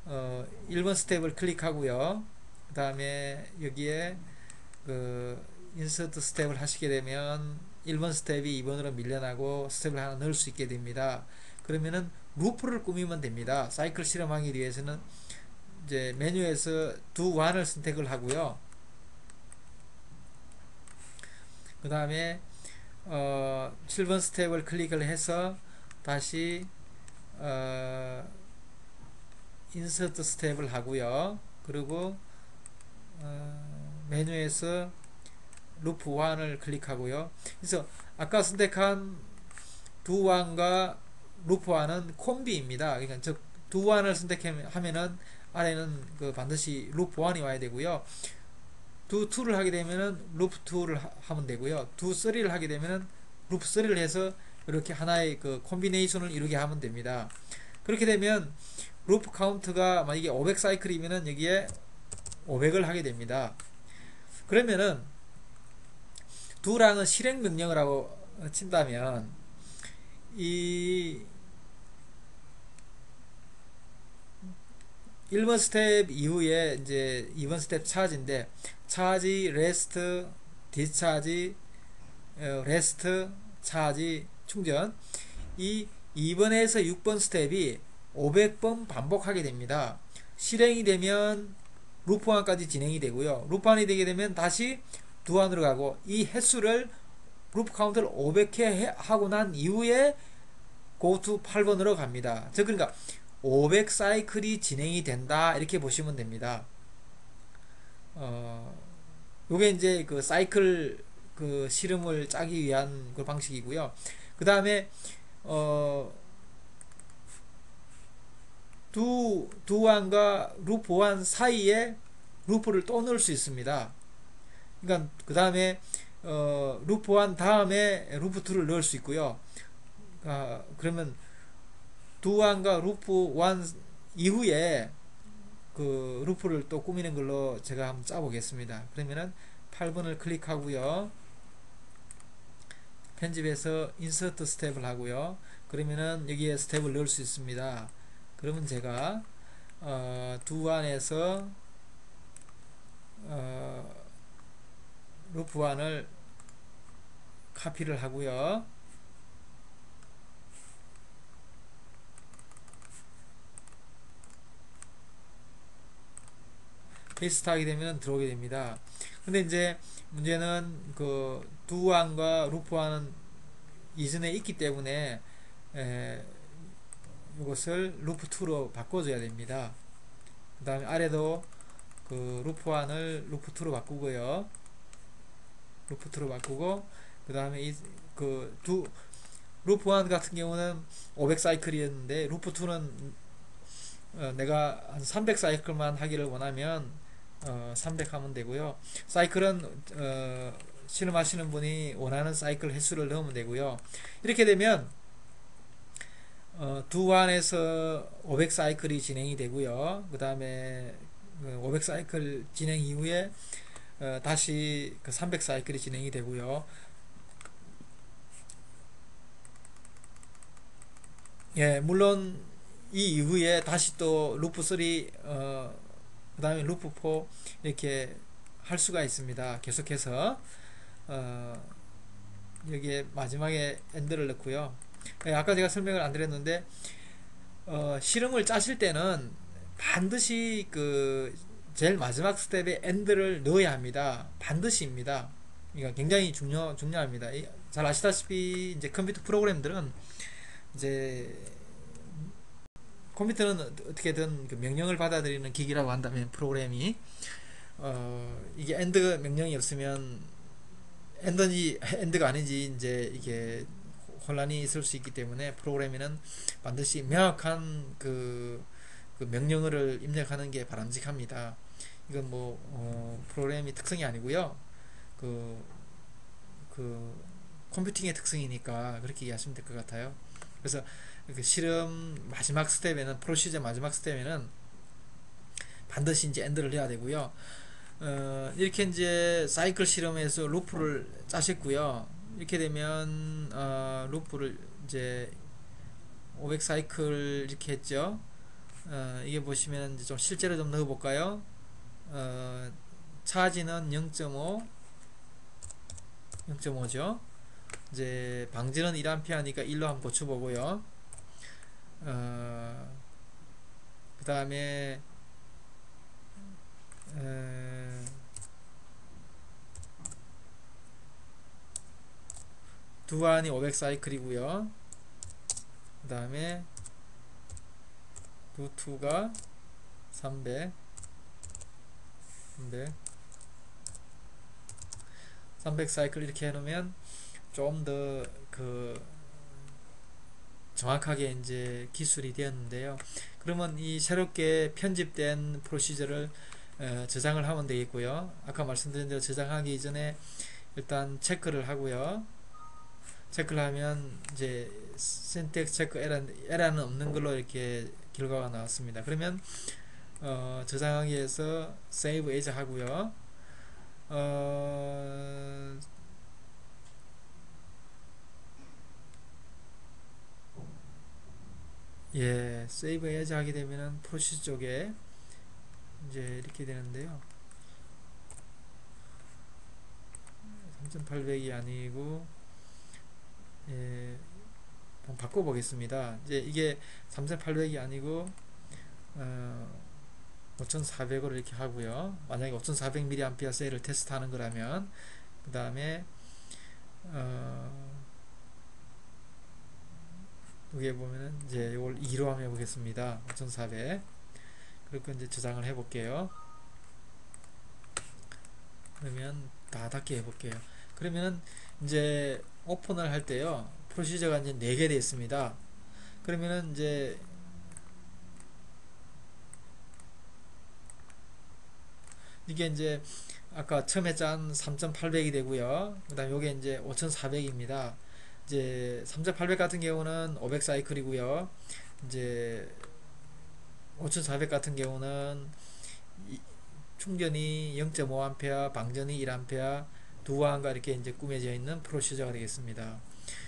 1번 스텝을 클릭하고요. 그 다음에 여기에 그 인서트 스텝을 하시게 되면 1번 스텝이 2번으로 밀려나고 스텝을 하나 넣을 수 있게 됩니다. 그러면은 루프를 꾸미면 됩니다. 사이클 실험하기 위해서는 이제 메뉴에서 do one을 선택을 하고요. 그 다음에 7번 스텝을 클릭을 해서 다시 인서트 스텝을 하고요. 그리고 메뉴에서 루프 1을 클릭하고요. 그래서 아까 선택한 do 1과 루프 1은 콤비입니다. 그러니까 즉 do 1을 선택하면은 아래는 그 반드시 루프 1이 와야 되고요. do 2를 하게 되면은 루프 2를 하면 되고요. do 3를 하게 되면은 루프 3를 해서 이렇게 하나의 그 콤비네이션을 이루게 하면 됩니다. 그렇게 되면 루프 카운트가 만약에 500 사이클이면은 여기에 500을 하게 됩니다. 그러면은 do랑은 실행 명령을 하고 친다면 이 1번 스텝 이후에 이제 2번 스텝 차지인데 차지, 레스트, 디스차지, 레스트, 차지, 충전, 이 2번에서 6번 스텝이 500번 반복하게 됩니다. 실행이 되면 루프 1까지 진행이 되고요. 루프 1이 되게 되면 다시 do 1으로 가고, 이 횟수를 루프 카운트를 500회 하고 난 이후에 go to 8번으로 갑니다. 즉 그러니까 500 사이클이 진행이 된다 이렇게 보시면 됩니다. 요게 이제 그 사이클 그 실험을 짜기 위한 그 방식이고요. 그 다음에 두 완과 루프 1 사이에 루프를 또 넣을 수 있습니다. 그러니까 그 다음에 루프 1 다음에 루프 2를 넣을 수 있고요. 그러면 두 완과 루프 1 이후에 그 루프를 또 꾸미는 걸로 제가 한번 짜보겠습니다. 그러면은 8번을 클릭하고요. 편집해서 인서트 스텝을 하고요. 그러면은 여기에 스텝을 넣을 수 있습니다. 그러면 제가 두 안에서 루프 1을 카피를 하고요. 페이스트 하게 되면 들어오게 됩니다. 근데 이제 문제는 그 두안과 루프안은 이전에 있기 때문에 이것을 루프2로 바꿔줘야 됩니다. 그 다음에 아래도 그 루프1을 루프2로 바꾸고요. 루프2로 바꾸고 그 다음에 루프1 같은 경우는 500 사이클이었는데 루프2는 내가 한 300 사이클만 하기를 원하면 300 하면 되고요. 사이클은 실험하시는 분이 원하는 사이클 횟수를 넣으면 되고요. 이렇게 되면 두 안에서 500 사이클이 진행이 되고요. 그 다음에 500 사이클 진행 이후에 다시 그 300 사이클이 진행이 되고요. 예, 물론 이 이후에 다시 또 루프 3, 그 다음에 루프 4 이렇게 할 수가 있습니다. 계속해서 여기에 마지막에 엔드를 넣고요. 아까 제가 설명을 안 드렸는데 실험을 짜실 때는 반드시 그 제일 마지막 스텝에 엔드를 넣어야 합니다. 반드시입니다. 그러니까 굉장히 중요합니다. 잘 아시다시피 이제 컴퓨터 프로그램들은 이제 컴퓨터는 어떻게든 그 명령을 받아들이는 기기라고 한다면 프로그램이 이게 엔드 명령이 없으면 엔드가 아닌지 이제 이게 혼란이 있을 수 있기 때문에 프로그램에는 반드시 명확한 그 명령어를 입력하는 게 바람직합니다. 이건 뭐 프로그램이 특성이 아니고요. 그 컴퓨팅의 특성이니까 그렇게 이해하시면 될 것 같아요. 그래서 그 실험 마지막 스텝에는 프로시저 마지막 스텝에는 반드시 이제 엔드를 해야 되고요. 이렇게 이제 사이클 실험에서 루프를 짜셨고요. 이렇게 되면 루프를 이제 500 사이클 이렇게 했죠. 이게 보시면 이제 좀 실제로 좀 넣어볼까요? 차지는 0.5, 0.5죠. 이제 방지는 1A니까 1로 한번 고쳐보고요. 그 다음에 두안이 500 사이클이고요. 그 다음에 두2가 300 사이클 이렇게 해놓으면 좀 더 그 정확하게 이제 기술이 되었는데요. 그러면 이 새롭게 편집된 프로시저를 저장을 하면 되겠고요. 아까 말씀드린 대로 저장하기 이전에 일단 체크를 하고요. 체크를 하면 이제 syntax 체크 에러는 없는 걸로 이렇게 결과가 나왔습니다. 그러면 저장하기 위해서 save as 하고요. 예, save as 하게 되면은 프로시스 쪽에 이제 이렇게 되는데요. 3800이 아니고 예, 한번 바꿔보겠습니다. 이제 이게 3800이 아니고 5400으로 이렇게 하고요. 만약에 5400mAh 셀을 테스트하는 거라면 그 다음에 여기에 보면은 이제 이걸 2로 한번 해보겠습니다. 5400 그리고 이제 저장을 해볼게요. 그러면 다 닫게 해볼게요. 그러면은 이제 오픈을 할 때요, 프로시저가 이제 4개 되어 있습니다. 그러면은 이제 이게 이제 아까 처음에 짠 3,800이 되고요. 그 다음 요게 이제 5,400입니다. 이제 3,800 같은 경우는 500 사이클이고요. 이제 5,400 같은 경우는 충전이 0.5A, 방전이 1A, 두화음과 이렇게 이제 꾸며져 있는 프로시저가 되겠습니다.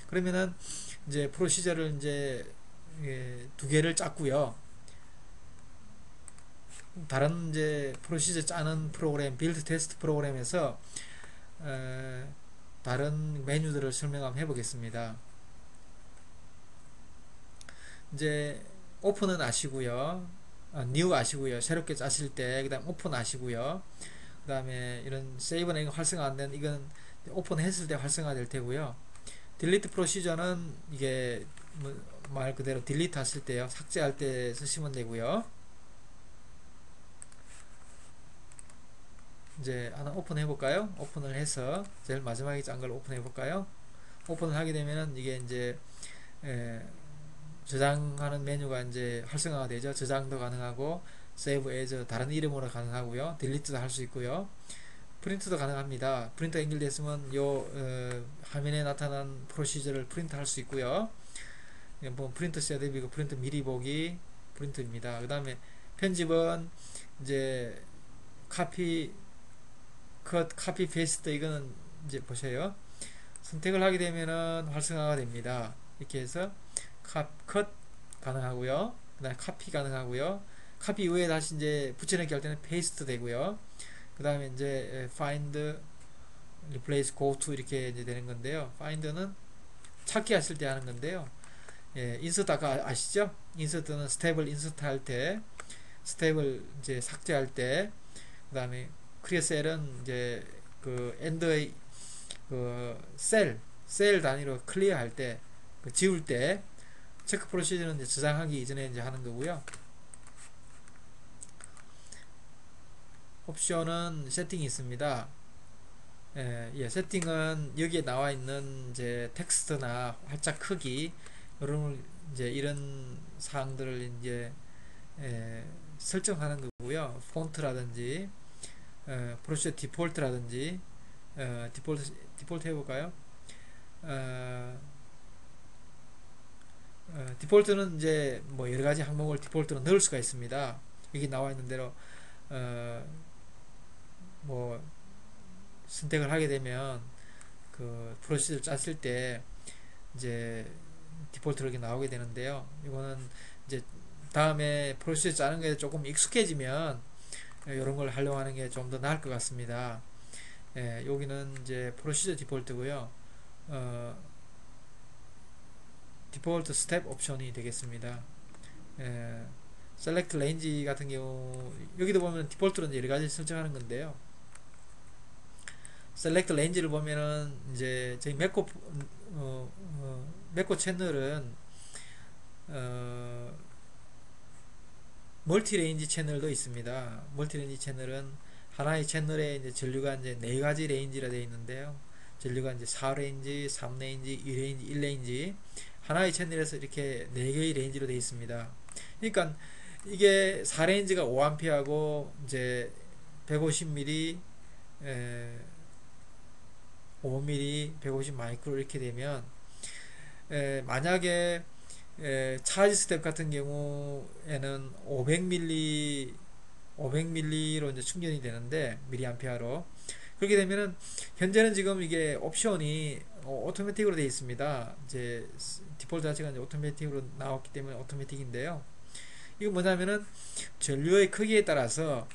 그러면은 이제 프로시저를 이제 두 개를 짰고요. 다른 이제 프로시저 짜는 프로그램, 빌드 테스트 프로그램에서 다른 메뉴들을 설명 한번 해보겠습니다. 이제 오픈은 아시고요. 뉴 아시고요. 새롭게 짜실 때, 그 다음 오픈 아시고요. 그 다음에 이런 세이브나 이거 활성화 안 된, 이건 오픈 했을 때 활성화 될 테고요. 딜리트 프로시저는 이게 뭐말 그대로 딜리트 하실 때요. 삭제할 때 쓰시면 되고요. 이제 하나 오픈해 볼까요? 오픈을 해서 제일 마지막에 짠 걸 오픈해 볼까요? 오픈을 하게 되면은 이게 이제 저장하는 메뉴가 이제 활성화가 되죠. 저장도 가능하고 세이브 에즈 다른 이름으로 가능하고요. 딜리트도 할 수 있고요. 프린트도 가능합니다. 프린터 연결됐으면 요 화면에 나타난 프로시저를 프린트 할 수 있고요. 뭐 프린트 셋업이고 프린트 미리 보기 프린트입니다. 그 다음에 편집은 이제 카피 컷 카피 페이스트 이거는 이제 보세요. 선택을 하게 되면은 활성화가 됩니다. 이렇게 해서 컷 가능하고요. 그 다음에 카피 가능하고요. 카피 이후에 다시 이제 붙여넣기 할 때는 페이스트 되고요. 그 다음에 이제 find, replace, go to 이렇게 이제 되는 건데요. find는 찾기 하실 때 하는 건데요. 인서트 아까 아시죠? 인서트는 스텝을 인서트 할 때, 스텝을 이제 삭제할 때, 그 다음에 크리어 셀은 이제 그 엔드의 그 셀 단위로 클리어 할 때, 그 지울 때, 체크 프로시저는 이제 저장하기 이전에 이제 하는 거고요. 옵션은 세팅이 있습니다. 세팅은 여기에 나와 있는 이제 텍스트나 활자 크기 이런 사항들을 이제 설정하는 거고요. 폰트라든지 프로시저 디폴트라든지 디폴트 해볼까요? 디폴트는 이제 뭐 여러 가지 항목을 디폴트로 넣을 수가 있습니다. 여기 나와 있는 대로 뭐 선택을 하게 되면 그 프로시저를 짰을 때 이제 디폴트로 이렇게 나오게 되는데요. 이거는 이제 다음에 프로시저 짜는 게 조금 익숙해지면 이런 걸 활용하는 게 좀 더 나을 것 같습니다. 여기는 이제 프로시저 디폴트고요. 디폴트 스텝 옵션이 되겠습니다. 셀렉트 레인지 같은 경우 여기도 보면 디폴트로 이제 여러 가지 설정하는 건데요. 셀렉트 레인지를 보면은 이제 저희 맥코 채널은 멀티 레인지 채널도 있습니다. 멀티 레인지 채널은 하나의 채널에 이제 전류가 이제 4가지 레인지라 되어 있는데요. 전류가 이제 4레인지, 3레인지, 2레인지, 1레인지 하나의 채널에서 이렇게 4개의 레인지로 되어 있습니다. 그러니까 이게 4레인지가 5A하고 이제 150mm 5mm, 150 마이크로 이렇게 되면 만약에 차지 스텝 같은 경우에는 500ml로 이제 충전이 되는데 미리암페어로 그렇게 되면은 현재는 지금 이게 옵션이 오토매틱으로 되어 있습니다. 이제 디폴트 자체가 이제 오토매틱으로 나왔기 때문에 오토매틱인데요. 이거 뭐냐면은 전류의 크기에 따라서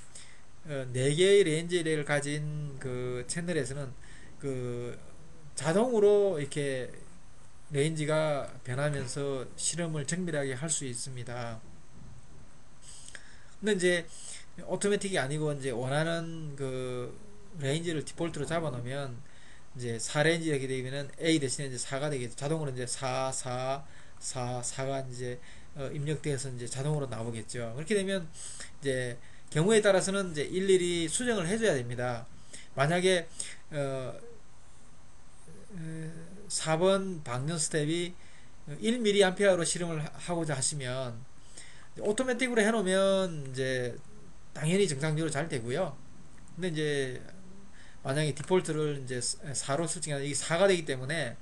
4개의 레인지를 가진 그 채널에서는 그 자동으로 이렇게 레인지가 변하면서 실험을 정밀하게 할 수 있습니다. 근데 이제 오토매틱이 아니고 이제 원하는 그 레인지를 디폴트로 잡아 놓으면 이제 4레인지 이렇게 되면은 A 대신에 이제 4가 되겠죠. 자동으로 이제 4가 이제 입력돼서 이제 자동으로 나오겠죠. 그렇게 되면 이제 경우에 따라서는 이제 일일이 수정을 해줘야 됩니다. 만약에 4번 방전 스텝이 1mA로 실험을 하고자 하시면 오토매틱으로 해놓으면 이제 당연히 정상적으로 잘 되고요. 근데 이제 만약에 디폴트를 이제 4로 설정하면 이게 4가 되기 때문에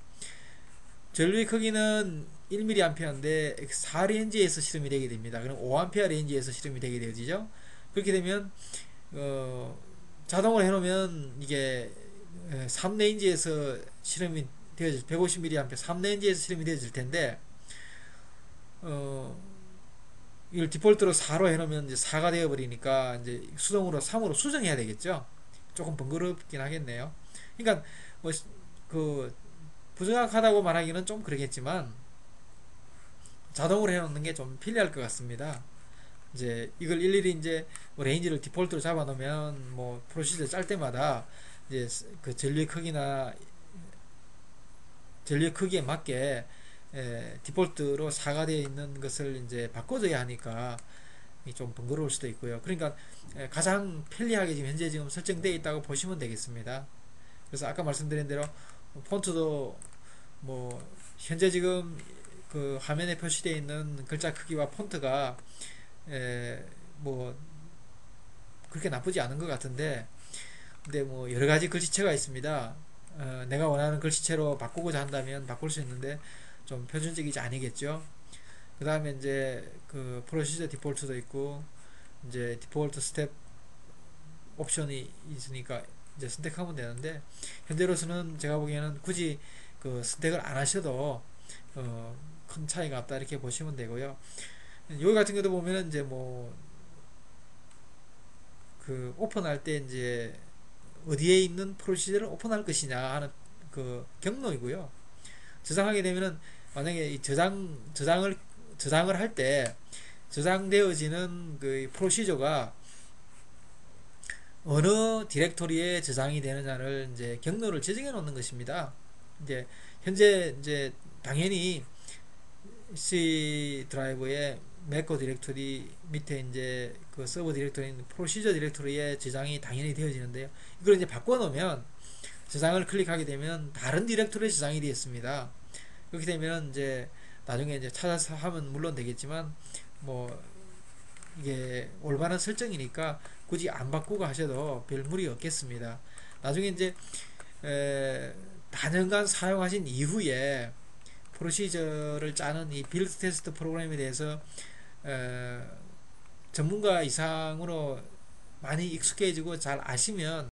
전류의 크기는 1mA인데 4레인지에서 실험이 되게 됩니다. 그럼 5A 레인지에서 실험이 되게 되어지죠. 그렇게 되면 자동으로 해놓으면 이게 3레인지에서 실험이 되어질 150mA 3레인지에서 실험이 되어질 텐데 이걸 디폴트로 4로 해놓으면 이제 4가 되어버리니까 이제 수동으로 3으로 수정해야 되겠죠. 조금 번거롭긴 하겠네요. 그러니까 뭐그 부정확하다고 말하기는 좀 그러겠지만 자동으로 해놓는 게 좀 편리할 것 같습니다. 이제 이걸 일일이 이제 뭐 레인지를 디폴트로 잡아 놓으면 뭐 프로시저 짤 때마다 이제 그 전류의 크기나 전류의 크기에 맞게 디폴트로 4가 되어 있는 것을 이제 바꿔줘야 하니까 좀 번거로울 수도 있고요. 그러니까 가장 편리하게 지금 현재 지금 설정되어 있다고 보시면 되겠습니다. 그래서 아까 말씀드린 대로 폰트도 뭐 현재 지금 그 화면에 표시되어 있는 글자 크기와 폰트가 뭐 그렇게 나쁘지 않은 것 같은데, 근데 뭐 여러 가지 글씨체가 있습니다. 내가 원하는 글씨체로 바꾸고자 한다면 바꿀 수 있는데 좀 표준적이지 아니겠죠. 그 다음에 이제 그 프로시저 디폴트도 있고 이제 디폴트 스텝 옵션이 있으니까 이제 선택하면 되는데, 현재로서는 제가 보기에는 굳이 그 선택을 안 하셔도 큰 차이가 없다 이렇게 보시면 되고요. 여기 같은 경우도 보면은 이제 뭐 그 오픈할 때 이제 어디에 있는 프로시저를 오픈할 것이냐 하는 그 경로이고요. 저장하게 되면은 만약에 이 저장을 할 때 저장되어지는 그 프로시저가 어느 디렉토리에 저장이 되느냐를 이제 경로를 지정해 놓는 것입니다. 이제 현재 이제 당연히 C 드라이브에 매커 디렉토리 밑에 이제 그 서버 디렉토리인 프로시저 디렉토리에 저장이 당연히 되어지는데요. 이걸 이제 바꿔놓으면 저장을 클릭하게 되면 다른 디렉토리에 저장이 되어 있습니다. 그렇게 되면 이제 나중에 이제 찾아서 하면 물론 되겠지만 뭐 이게 올바른 설정이니까 굳이 안 바꾸고 하셔도 별 무리 없겠습니다. 나중에 이제 다년간 사용하신 이후에 프로시저를 짜는 이 빌드 테스트 프로그램에 대해서 전문가 이상으로 많이 익숙해지고 잘 아시면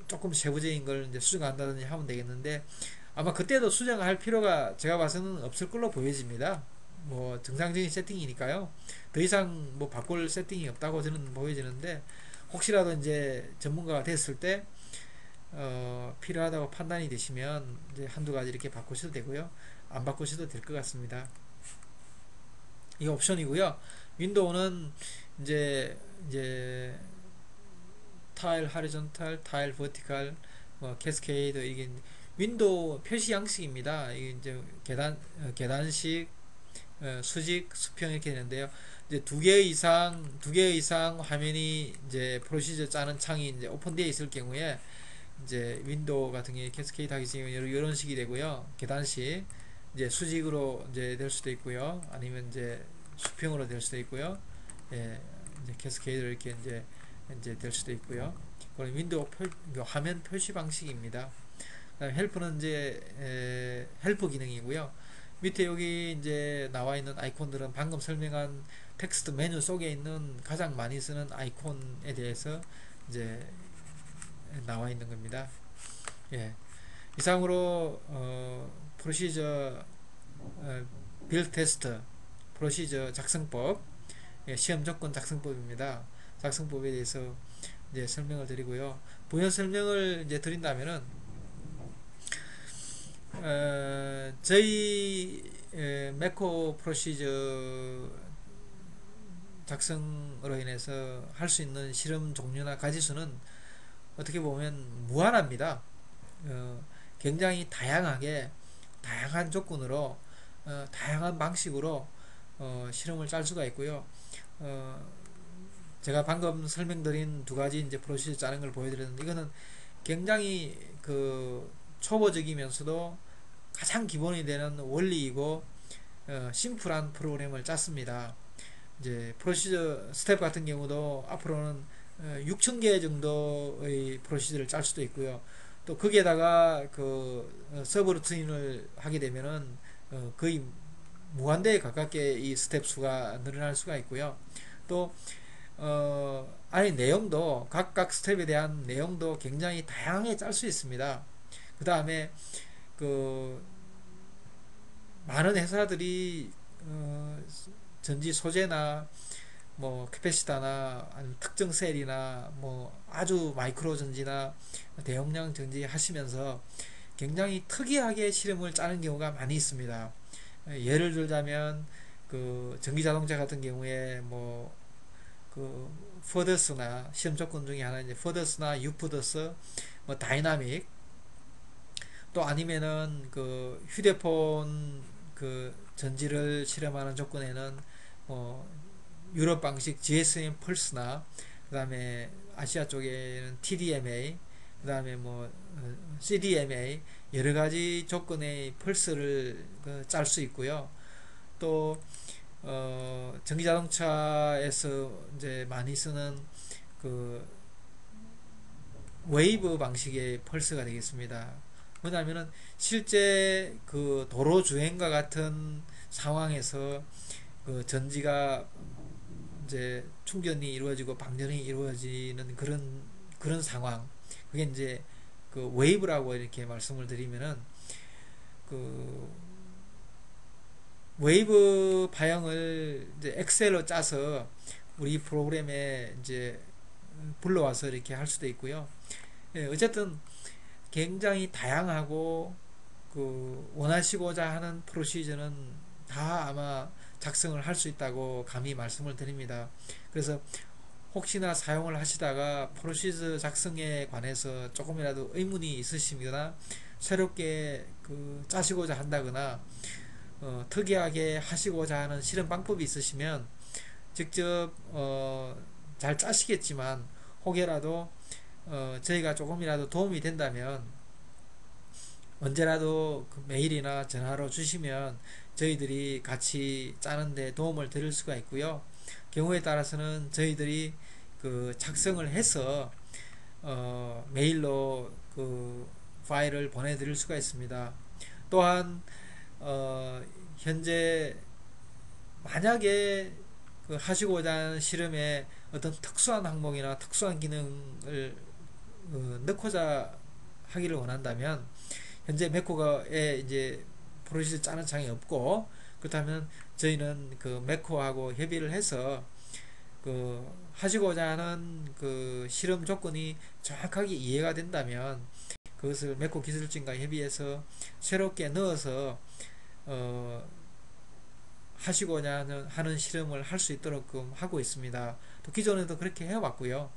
조금 세부적인 걸 이제 수정한다든지 하면 되겠는데, 아마 그때도 수정할 필요가 제가 봐서는 없을 걸로 보여집니다. 뭐 정상적인 세팅이니까요. 더 이상 뭐 바꿀 세팅이 없다고 저는 보여지는데, 혹시라도 이제 전문가가 됐을 때 필요하다고 판단이 되시면 이제 한두 가지 이렇게 바꾸셔도 되고요. 안 바꾸셔도 될 것 같습니다. 이 옵션이고요. 윈도우는 이제 타일 하리존탈, 타일 버티칼, 뭐 캐스케이드, 이게 윈도우 표시 양식입니다. 이게 이제 계단식, 수직, 수평 이렇게 되는데요. 이제 두 개 이상 화면이 이제 프로시저 짜는 창이 이제 오픈되어 있을 경우에 이제 윈도우 같은 게 캐스케이드 하기 전에 이런 식이 되고요. 계단식, 이제 수직으로 이제 될 수도 있고요. 아니면 이제 수평으로 될 수도 있고요. 예, 이제 캐스케이드로 이렇게 이제 될 수도 있고요. 그건 윈도우 화면 표시 방식입니다. 그다음 헬프는 이제 헬프 기능이고요. 밑에 여기 이제 나와 있는 아이콘들은 방금 설명한 텍스트 메뉴 속에 있는 가장 많이 쓰는 아이콘에 대해서 이제 나와 있는 겁니다. 예. 이상으로 프로시저 빌드 테스트 프로시저 작성법, 시험 조건 작성법입니다. 작성법에 대해서 이제 설명을 드리고요. 부연 설명을 이제 드린다면은 저희 매코 프로시저 작성으로 인해서 할 수 있는 실험 종류나 가지수는 어떻게 보면 무한합니다. 굉장히 다양한 조건으로 다양한 방식으로 실험을 짤 수가 있고요. 제가 방금 설명드린 두 가지 이제 프로시저 짜는 걸 보여드렸는데, 이거는 굉장히 그 초보적이면서도 가장 기본이 되는 원리이고 심플한 프로그램을 짰습니다. 이제 프로시저 스텝 같은 경우도 앞으로는 6,000개 정도의 프로시저를 짤 수도 있고요. 또 거기에다가 그 서브 루틴을 하게 되면은 거의 무한대에 가깝게 이 스텝 수가 늘어날 수가 있고요. 또 아니 내용도 각각 스텝에 대한 내용도 굉장히 다양하게 짤 수 있습니다. 그 다음에 그 많은 회사들이 전지 소재나 뭐 캐패시타나 아니면 특정 셀이나 뭐 아주 마이크로 전지나 대용량 전지 하시면서 굉장히 특이하게 실험을 짜는 경우가 많이 있습니다. 예를 들자면 그 전기 자동차 같은 경우에 뭐 그 퍼더스나 시험 조건 중에 하나 이제 퍼더스나 유퍼더스 뭐 다이나믹 또 아니면은 그 휴대폰 그 전지를 실험하는 조건에는 뭐 유럽 방식 GSM 펄스나 그 다음에 아시아 쪽에는 TDMA 그 다음에 뭐 CDMA 여러 가지 조건의 펄스를 짤 수 있고요. 또 전기자동차에서 이제 많이 쓰는 그 웨이브 방식의 펄스가 되겠습니다. 뭐냐면은 실제 그 도로 주행과 같은 상황에서 그 전지가 이제 충전이 이루어지고 방전이 이루어지는 그런 상황. 그게 이제 그 웨이브라고 이렇게 말씀을 드리면은 그 웨이브 파형을 이제 엑셀로 짜서 우리 프로그램에 이제 불러와서 이렇게 할 수도 있고요. 예, 어쨌든 굉장히 다양하고 그 원하시고자 하는 프로시저는 다 아마 작성을 할 수 있다고 감히 말씀을 드립니다. 그래서 혹시나 사용을 하시다가 프로시저 작성에 관해서 조금이라도 의문이 있으시거나 새롭게 그 짜시고자 한다거나 특이하게 하시고자 하는 실험 방법이 있으시면 직접 잘 짜시겠지만 혹여라도 저희가 조금이라도 도움이 된다면 언제라도 그 메일이나 전화로 주시면 저희들이 같이 짜는데 도움을 드릴 수가 있고요. 경우에 따라서는 저희들이 그 작성을 해서 메일로 그 파일을 보내드릴 수가 있습니다. 또한 현재 만약에 그 하시고자 하는 실험에 어떤 특수한 항목이나 특수한 기능을 넣고자 하기를 원한다면 현재 매코에 이제 프로시저 짜는 창이 없고 그렇다면 저희는 그 매코하고 협의를 해서 그 하시고자 하는 그 실험 조건이 정확하게 이해가 된다면 그것을 매코 기술진과 협의해서 새롭게 넣어서 하시고자 하는 실험을 할 수 있도록 하고 있습니다. 또 기존에도 그렇게 해왔고요.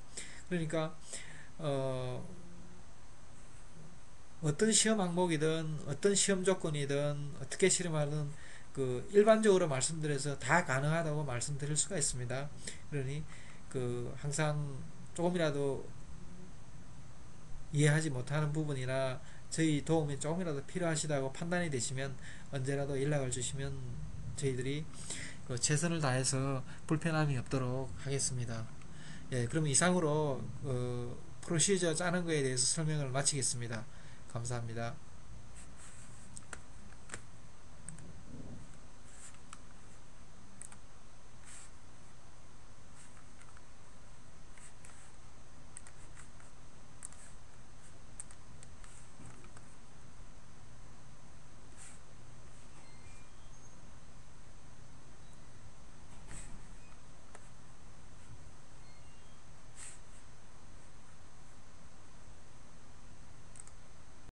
그러니까 어떤 시험 항목이든 어떤 시험 조건이든 어떻게 실험하든 그 일반적으로 말씀드려서 다 가능하다고 말씀드릴 수가 있습니다. 그러니 그 항상 조금이라도 이해하지 못하는 부분이나 저희 도움이 조금이라도 필요하시다고 판단이 되시면 언제라도 연락을 주시면 저희들이 그 최선을 다해서 불편함이 없도록 하겠습니다. 예, 그럼 이상으로 프로시저 짜는 거에 대해서 설명을 마치겠습니다. 감사합니다.